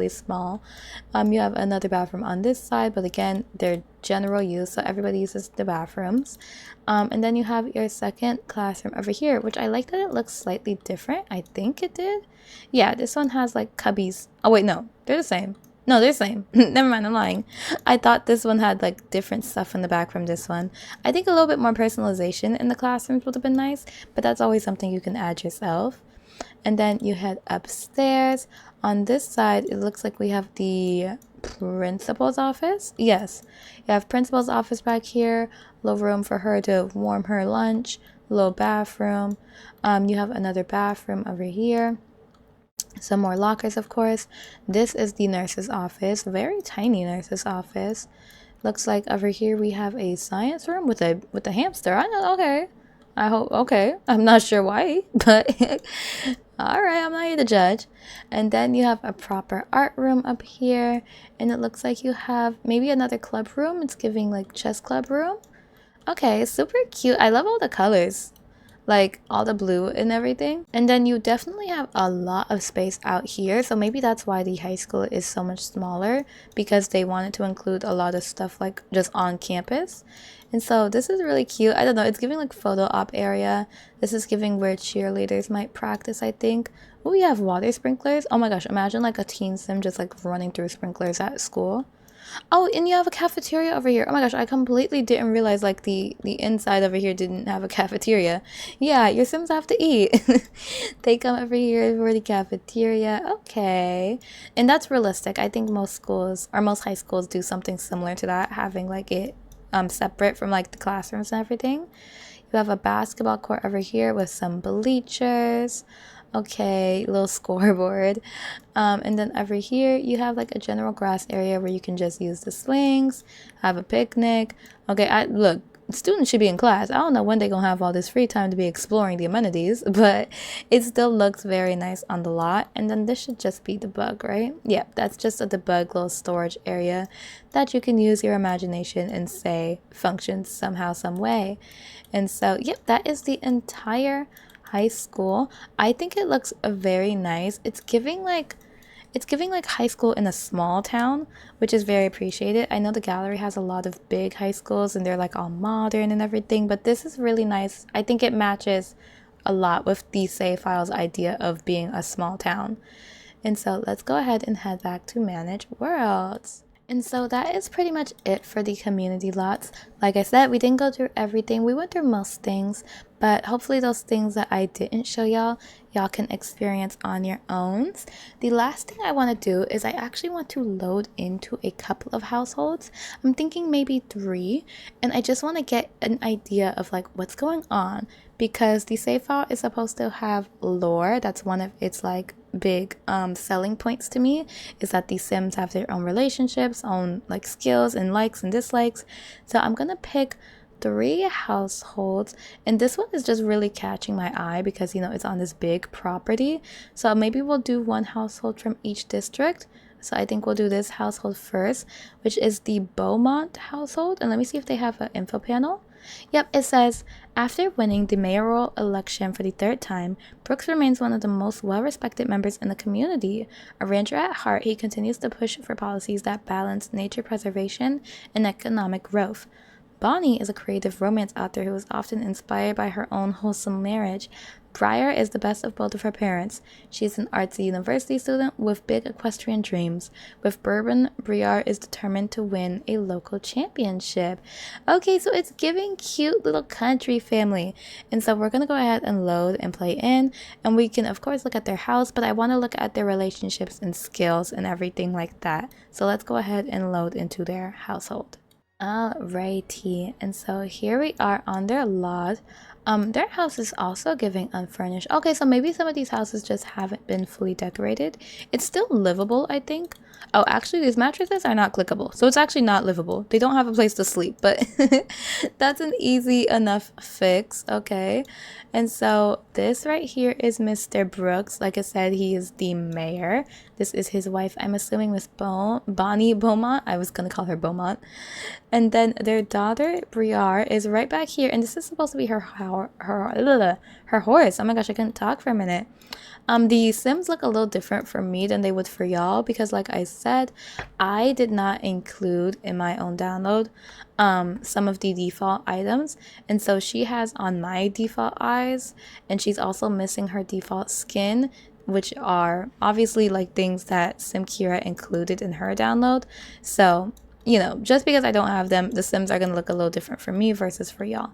small. You have another bathroom on this side, but again, they're general use, so everybody uses the bathrooms. And then you have your second classroom over here, which I like that it looks slightly different. I think it did. Yeah, this one has like cubbies. Oh wait, no, they're the same. No, they're the same. Never mind, I'm lying. I thought this one had like different stuff in the back from this one. I think a little bit more personalization in the classrooms would have been nice, but that's always something you can add yourself. And then you head upstairs. On this side, it looks like we have the principal's office. Yes, you have principal's office back here. Little room for her to warm her lunch. Little bathroom. You have another bathroom over here. Some more lockers, of course. This is the nurse's office. Very tiny nurse's office. Looks like over here we have a science room with a hamster. I know. Okay. I hope. Okay. I'm not sure why, but all right. I'm not here to judge. And then you have a proper art room up here, and it looks like you have maybe another club room. It's giving like chess club room. Okay. Super cute. I love all the colors. like all the blue and everything. And then you definitely have a lot of space out here, so maybe that's why the high school is so much smaller, because they wanted to include a lot of stuff like just on campus. And so this is really cute. I don't know, it's giving like photo op area. This is giving where cheerleaders might practice, I think. Oh, we have water sprinklers. Oh my gosh, imagine like a teen sim just like running through sprinklers at school. Oh, and you have a cafeteria over here. Oh my gosh, I completely didn't realize like the inside over here didn't have a cafeteria. Yeah, your Sims have to eat. They come over here for the cafeteria. Okay. And that's realistic. I think most schools or most high schools do something similar to that, having like it separate from like the classrooms and everything. You have a basketball court over here with some bleachers. Okay, little scoreboard. And then over here you have like a general grass area where you can just use the swings, have a picnic. Okay, look, students should be in class. I don't know when they're gonna have all this free time to be exploring the amenities, but it still looks very nice on the lot. And then this should just be debug, right? Yeah, that's just a debug little storage area that you can use your imagination and say functions somehow, some way. And so, yep, that is the entire high school. I think it looks very nice. It's giving like high school in a small town, which is very appreciated. I know the gallery has a lot of big high schools and they're like all modern and everything, but this is really nice. I think it matches a lot with the save files idea of being a small town. And so let's go ahead and head back to manage worlds. And so that is pretty much it for the community lots. Like I said, we didn't go through everything. We went through most things, but hopefully those things that I didn't show y'all can experience on your own. The last thing I want to do is I actually want to load into a couple of households. I'm thinking maybe 3, and I just want to get an idea of like what's going on, because the save file is supposed to have lore. That's one of its like big selling points to me, is that the Sims have their own relationships, own like skills and likes and dislikes. So I'm gonna pick 3 households, and this one is just really catching my eye because, you know, it's on this big property. So maybe we'll do 1 household from each district. So I think we'll do this household first, which is the Beaumont household. And let me see if they have an info panel. Yep, it says, after winning the mayoral election for the 3rd time, Brooks remains one of the most well-respected members in the community. A rancher at heart, he continues to push for policies that balance nature preservation and economic growth. Bonnie is a creative romance author who is often inspired by her own wholesome marriage. Briar is the best of both of her parents. She is an artsy university student with big equestrian dreams. With Bourbon, Briar is determined to win a local championship. Okay, so it's giving cute little country family. And so we're going to go ahead and load and play in. And we can, of course, look at their house, but I want to look at their relationships and skills and everything like that. So let's go ahead and load into their household. Alrighty, and so here we are on their lot. Their house is also giving unfurnished. Okay, so maybe some of these houses just haven't been fully decorated. It's still livable, I think. Oh, actually, these mattresses are not clickable, so it's actually not livable. They don't have a place to sleep, but that's an easy enough fix. Okay, and so this right here is Mr. Brooks. Like I said, he is the mayor. This is his wife, I'm assuming, Miss Bonnie Beaumont. I was gonna call her Beaumont. And then their daughter, Briar, is right back here, and this is supposed to be her horse. Oh my gosh, I couldn't talk for a minute. The Sims look a little different for me than they would for y'all, because like I said, I did not include in my own download some of the default items, and so she has on my default eyes, and she's also missing her default skin, which are obviously like things that SimKira included in her download. So, you know, just because I don't have them, the Sims are going to look a little different for me versus for y'all.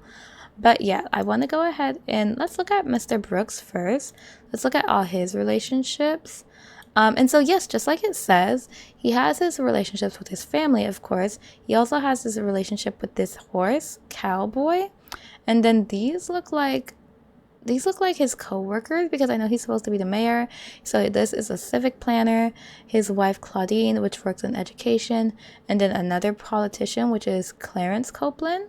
But yeah, I want to go ahead and let's look at Mr. Brooks first. Let's look at all his relationships. And so yes, just like it says, he has his relationships with his family, of course. He also has his relationship with this horse, Cowboy. And then these look like his co-workers, because I know he's supposed to be the mayor. So this is a civic planner, his wife Claudine, which works in education, and then another politician, which is Clarence Copeland.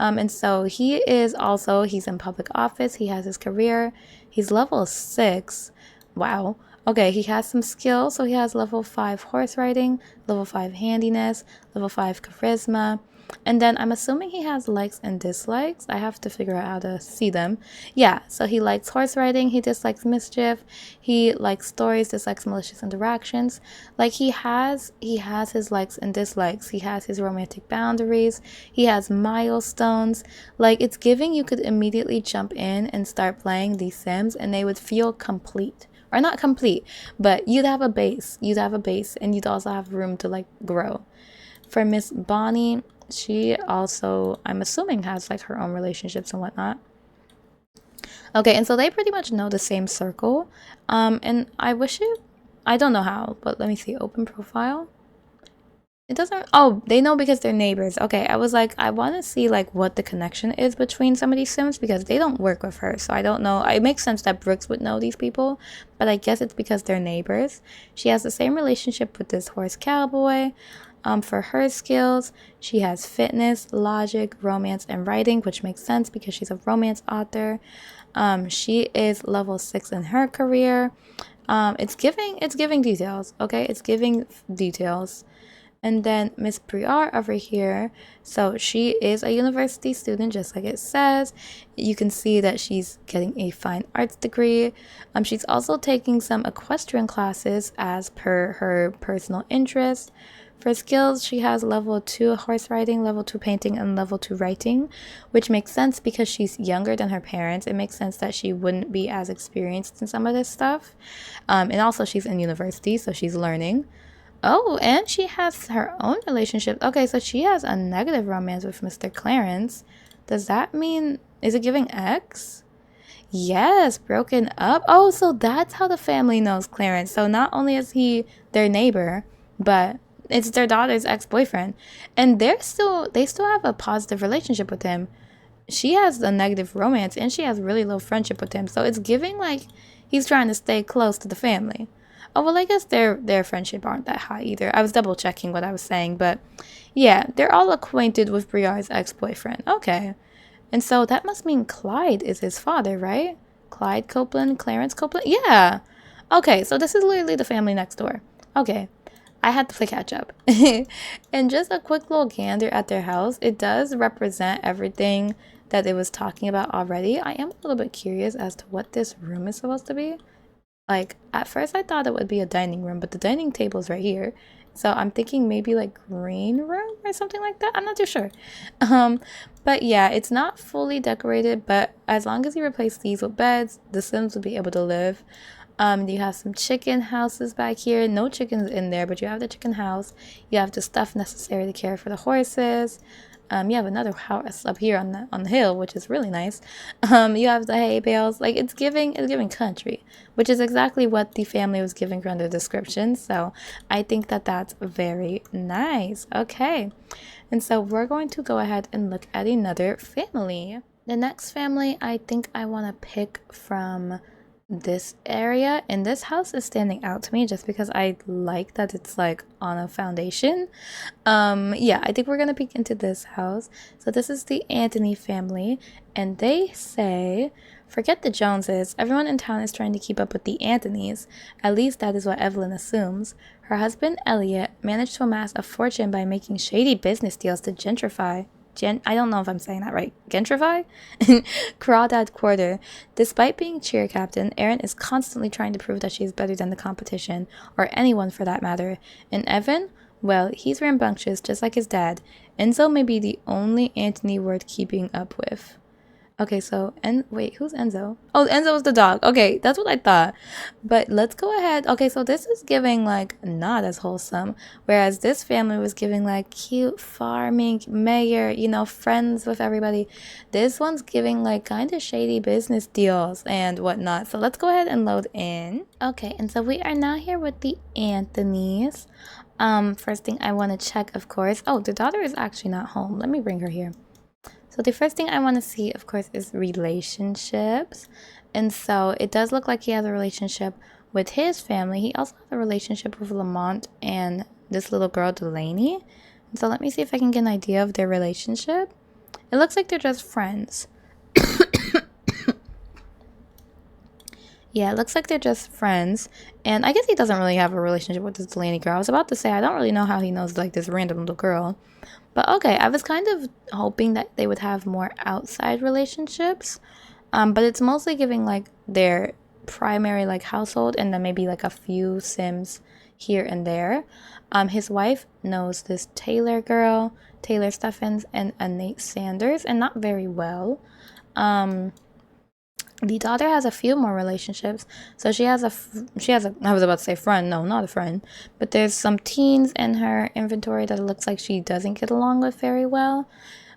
And so he's in public office. He has his career. He's level 6. Wow. Okay, he has some skills. So he has level 5 horse riding, level 5 handiness, level 5 charisma. And then I'm assuming he has likes and dislikes. I have to figure out how to see them. Yeah, so he likes horse riding, he dislikes mischief, he likes stories, dislikes malicious interactions. Like he has his likes and dislikes. He has his romantic boundaries. He has milestones. Like it's giving you could immediately jump in and start playing these Sims and they would feel complete. Or not complete, but you'd have a base. You'd have a base and you'd also have room to like grow. For Miss Bonnie, she also, I'm assuming, has like her own relationships and whatnot. Okay, and so they pretty much know the same circle. And I don't know how, but let me see, open profile. It doesn't, oh, they know because they're neighbors. Okay, I was like, I want to see like what the connection is between some of these Sims because they don't work with her. So I don't know. It makes sense that Brooks would know these people, but I guess it's because they're neighbors. She has the same relationship with this horse cowboy. For her skills, she has fitness, logic, romance, and writing, which makes sense because she's a romance author. She is level 6 in her career. It's giving details. Okay, it's giving details. And then Miss Briar over here, so she is a university student, just like it says. You can see that she's getting a fine arts degree. She's also taking some equestrian classes as per her personal interest. For skills, she has level 2 horse riding, level 2 painting, and level 2 writing, which makes sense because she's younger than her parents. It makes sense that she wouldn't be as experienced in some of this stuff. And also she's in university, so she's learning. Oh, and she has her own relationship. Okay, so she has a negative romance with Mr. Clarence. Does that mean, is it giving X? Yes, broken up. Oh, so that's how the family knows Clarence. So not only is he their neighbor, but it's their daughter's ex-boyfriend. And they still have a positive relationship with him. She has a negative romance and she has really low friendship with him. So it's giving like he's trying to stay close to the family. Oh, well, I guess their friendship aren't that high either. I was double checking what I was saying, but yeah, they're all acquainted with Briar's ex-boyfriend. Okay. And so that must mean Clyde is his father, right? Clyde Copeland, Clarence Copeland? Yeah. Okay, so this is literally the family next door. Okay. I had to play catch up. And just a quick little gander at their house. It does represent everything that it was talking about already. I am a little bit curious as to what this room is supposed to be. Like, at first I thought it would be a dining room, but the dining table is right here. So I'm thinking maybe like green room or something like that. I'm not too sure. But yeah, it's not fully decorated, but as long as you replace these with beds, the Sims will be able to live. You have some chicken houses back here. No chickens in there, but you have the chicken house. You have the stuff necessary to care for the horses. You have another house up here on the hill, which is really nice. You have the hay bales. Like it's giving country, which is exactly what the family was giving from the description. So I think that that's very nice. Okay, and so we're going to go ahead and look at another family. The next family I think I want to pick from this area, and this house is standing out to me just because I like that it's like on a foundation. Yeah, I think we're gonna peek into this house. So this is the Anthony family, and they say, forget the Joneses, everyone in town is trying to keep up with the Anthonys. At least that is what Evelyn assumes. Her husband Elliot managed to amass a fortune by making shady business deals to gentrify I don't know if I'm saying that right. Gentrify? Crawdad Quarter. Despite being cheer captain, Erin is constantly trying to prove that she's better than the competition, or anyone for that matter. And Evan? Well, he's rambunctious, just like his dad. Enzo may be the only Anthony worth keeping up with. Okay, so, wait, who's Enzo? Oh, Enzo is the dog. Okay, that's what I thought. But let's go ahead. Okay, so this is giving, like, not as wholesome. Whereas this family was giving, like, cute farming, mayor, you know, friends with everybody. This one's giving, like, kind of shady business deals and whatnot. So let's go ahead and load in. Okay, and so we are now here with the Anthonys. First thing I want to check, of course. Oh, the daughter is actually not home. Let me bring her here. So the first thing I want to see, of course, is relationships. And so it does look like he has a relationship with his family. He also has a relationship with Lamont and this little girl, Delaney. And so let me see if I can get an idea of their relationship. It looks like they're just friends. Yeah, it looks like they're just friends. And I guess he doesn't really have a relationship with this Delaney girl. I was about to say, I don't really know how he knows like this random little girl. But okay, I was kind of hoping that they would have more outside relationships. But it's mostly giving like their primary like household and then maybe like a few Sims here and there. His wife knows this Taylor girl, Taylor Steffens, and a Nate Sanders, and not very well. The daughter has a few more relationships. So she has a I was about to say friend, no, not a friend, but there's some teens in her inventory that it looks like she doesn't get along with very well.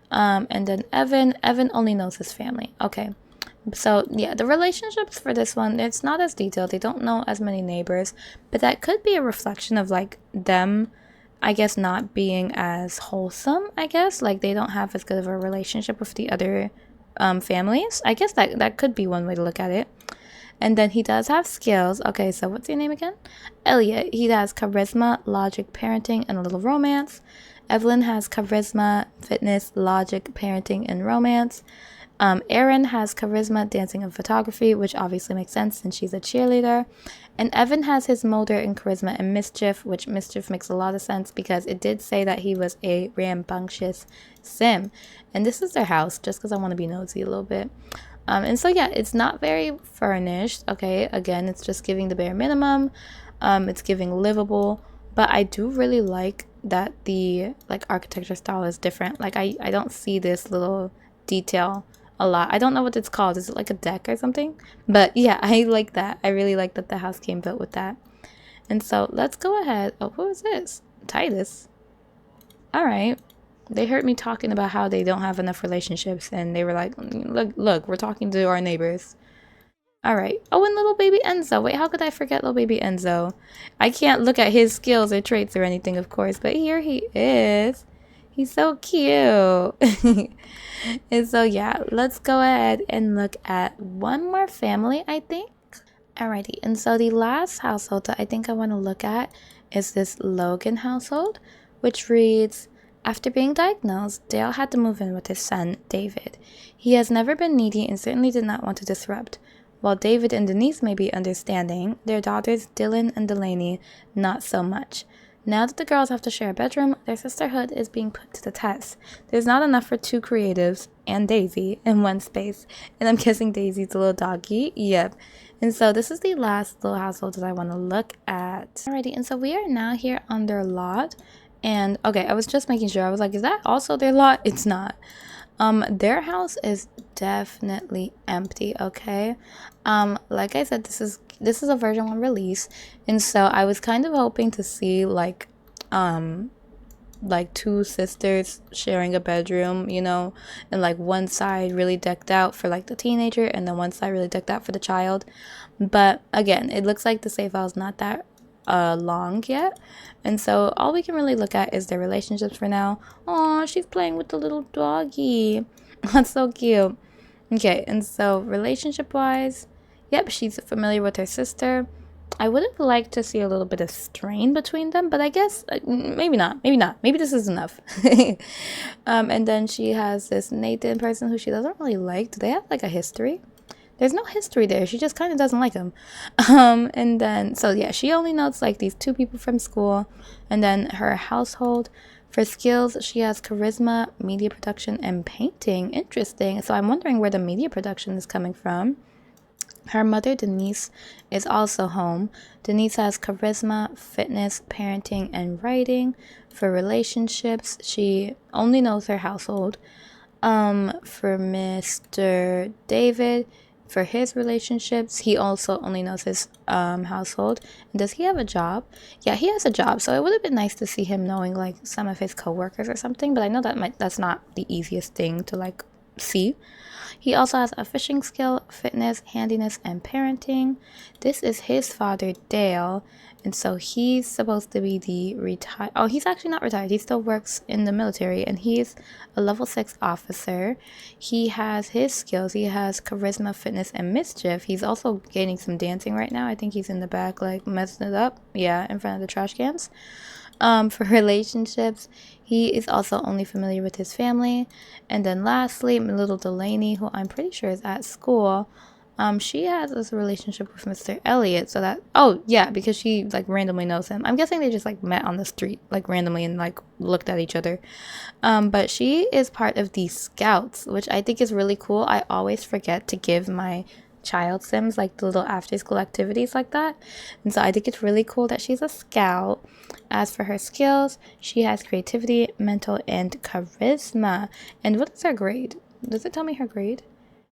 And then Evan only knows his family. Okay. So yeah, the relationships for this one, it's not as detailed. They don't know as many neighbors, but that could be a reflection of like them, I guess, not being as wholesome. I guess like they don't have as good of a relationship with the other families. I guess that could be one way to look at it. And then he does have skills. Okay, so what's your name again? Elliot. He has charisma, logic, parenting, and a little romance. Evelyn has charisma, fitness, logic, parenting, and romance. Erin has charisma, dancing, and photography, which obviously makes sense since she's a cheerleader. And Evan has his motor and charisma and mischief, which mischief makes a lot of sense because it did say that he was a rambunctious sim. And this is their house, just because I want to be nosy a little bit. And so yeah, it's not very furnished. Okay, again, it's just giving the bare minimum. It's giving livable, but I do really like that the like architecture style is different. Like I don't see this little detail a lot. I don't know what it's called. Is it like a deck or something? But yeah, I like that. I really like that the house came built with that. And so let's go ahead. Oh, who is this? Titus. All right. They heard me talking about how they don't have enough relationships, and they were like, look, we're talking to our neighbors. All right. Oh, and little baby Enzo. Wait, how could I forget little baby Enzo? I can't look at his skills or traits or anything, of course, but here he is. He's so cute. And so yeah, let's go ahead and look at one more family, I think. Alrighty, and so the last household that I think I want to look at is this Logan household, which reads, after being diagnosed, Dale had to move in with his son, David. He has never been needy and certainly did not want to disrupt. While David and Denise may be understanding, their daughters, Dylan and Delaney, not so much. Now that the girls have to share a bedroom, their sisterhood is being put to the test. There's not enough for two creatives and Daisy in one space. And I'm guessing Daisy's a little doggy. Yep. And so this is the last little household that I want to look at. Alrighty, and so we are now here on their lot. And okay, I was just making sure. I was like, is that also their lot? It's not. Their house is definitely empty, okay? Like I said, this is a version 1 release, and so I was kind of hoping to see like two sisters sharing a bedroom, you know, and like one side really decked out for like the teenager and then one side really decked out for the child. But again, it looks like the save file is not that long yet, and so all we can really look at is their relationships for now. Oh, she's playing with the little doggy. That's so cute. Okay, and so relationship wise, yep, she's familiar with her sister. I would have liked to see a little bit of strain between them, but I guess maybe not. Maybe this is enough. And then she has this Nathan person who she doesn't really like. Do they have like a history? There's no history there. She just kind of doesn't like him. And then, so yeah, she only knows like these two people from school. And then her household. For skills, she has charisma, media production, and painting. Interesting. So I'm wondering where the media production is coming from. Her mother, Denise, is also home. Denise has charisma, fitness, parenting, and writing. For relationships, she only knows her household. For Mr. David, for his relationships, he also only knows his household. And does he have a job? Yeah, he has a job, so it would have been nice to see him knowing like some of his coworkers or something, but I know that's not the easiest thing to like see. He also has a fishing skill, fitness, handiness, and parenting. This is his father, Dale, and so he's supposed to be the retired. Oh, he's actually not retired. He still works in the military, and he's a level 6 officer. He has his skills. He has charisma, fitness, and mischief. He's also gaining some dancing right now. I think he's in the back, like messing it up. Yeah, in front of the trash cans. For relationships, he is also only familiar with his family. And then lastly, little Delaney, who I'm pretty sure is at school. She has this relationship with Mr. Elliot, so that, oh yeah, because she like randomly knows him. I'm guessing they just like met on the street like randomly and like looked at each other. But she is part of the Scouts, which I think is really cool. I always forget to give my child sims like the little after school activities like that, and so I think it's really cool that she's a scout. As for her skills, she has creativity, mental, and charisma. And what is her grade? Does it tell me her grade?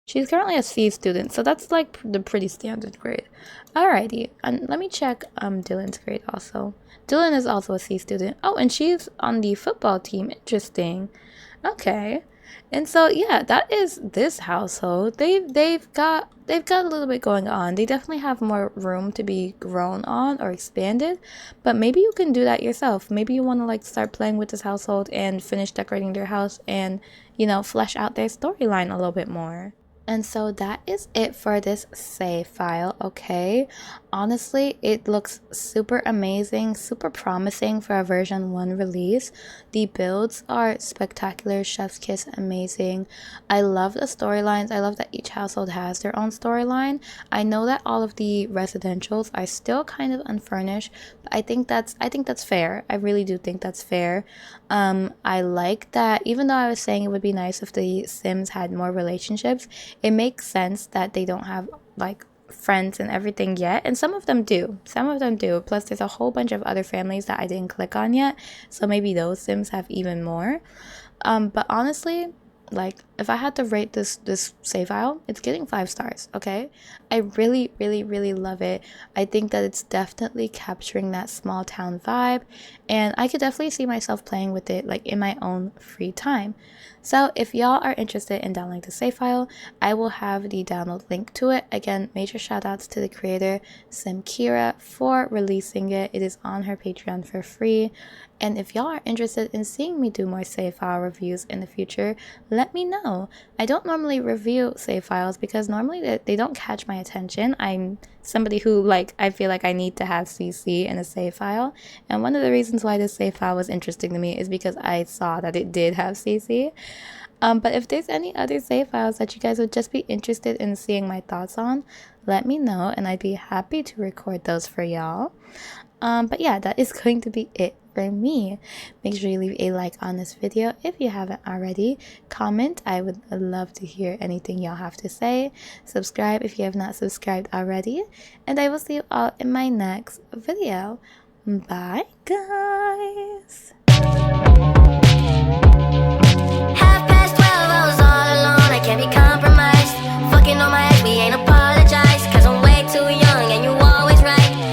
She's currently a C student, so that's like the pretty standard grade. Alrighty, and let me check Dylan's grade also. Dylan is also a C student. Oh, and she's on the football team. Interesting. Okay. And so yeah, that is this household. They've got a little bit going on. They definitely have more room to be grown on or expanded, but maybe you can do that yourself. Maybe you want to like start playing with this household and finish decorating their house and, you know, flesh out their storyline a little bit more. And so that is it for this save file, okay? Honestly, it looks super amazing, super promising for a version 1 release. The builds are spectacular, chef's kiss, amazing. I love the storylines. I love that each household has their own storyline. I know that all of the residentials are still kind of unfurnished, but I think that's fair. I really do think that's fair. I like that even though I was saying it would be nice if the Sims had more relationships, it makes sense that they don't have like friends and everything yet, and some of them do, plus there's a whole bunch of other families that I didn't click on yet, so maybe those Sims have even more. But honestly, like if I had to rate this save file, it's getting 5 stars. Okay, I really love it. I think that it's definitely capturing that small town vibe, and I could definitely see myself playing with it like in my own free time. So if y'all are interested in downloading the save file, I will have the download link to it. Again, major shout outs to the creator Simkira for releasing it. It is on her Patreon for free. And if y'all are interested in seeing me do more save file reviews in the future, let me know. I don't normally review save files because normally they don't catch my attention. I'm somebody who, like, I feel like I need to have CC in a save file. And one of the reasons why this save file was interesting to me is because I saw that it did have CC. But if there's any other save files that you guys would just be interested in seeing my thoughts on, let me know and I'd be happy to record those for y'all. But yeah, that is going to be it for me. Make sure you leave a like on this video if you haven't already. Comment, I would love to hear anything y'all have to say. Subscribe if you have not subscribed already. And I will see you all in my next video. Bye, guys.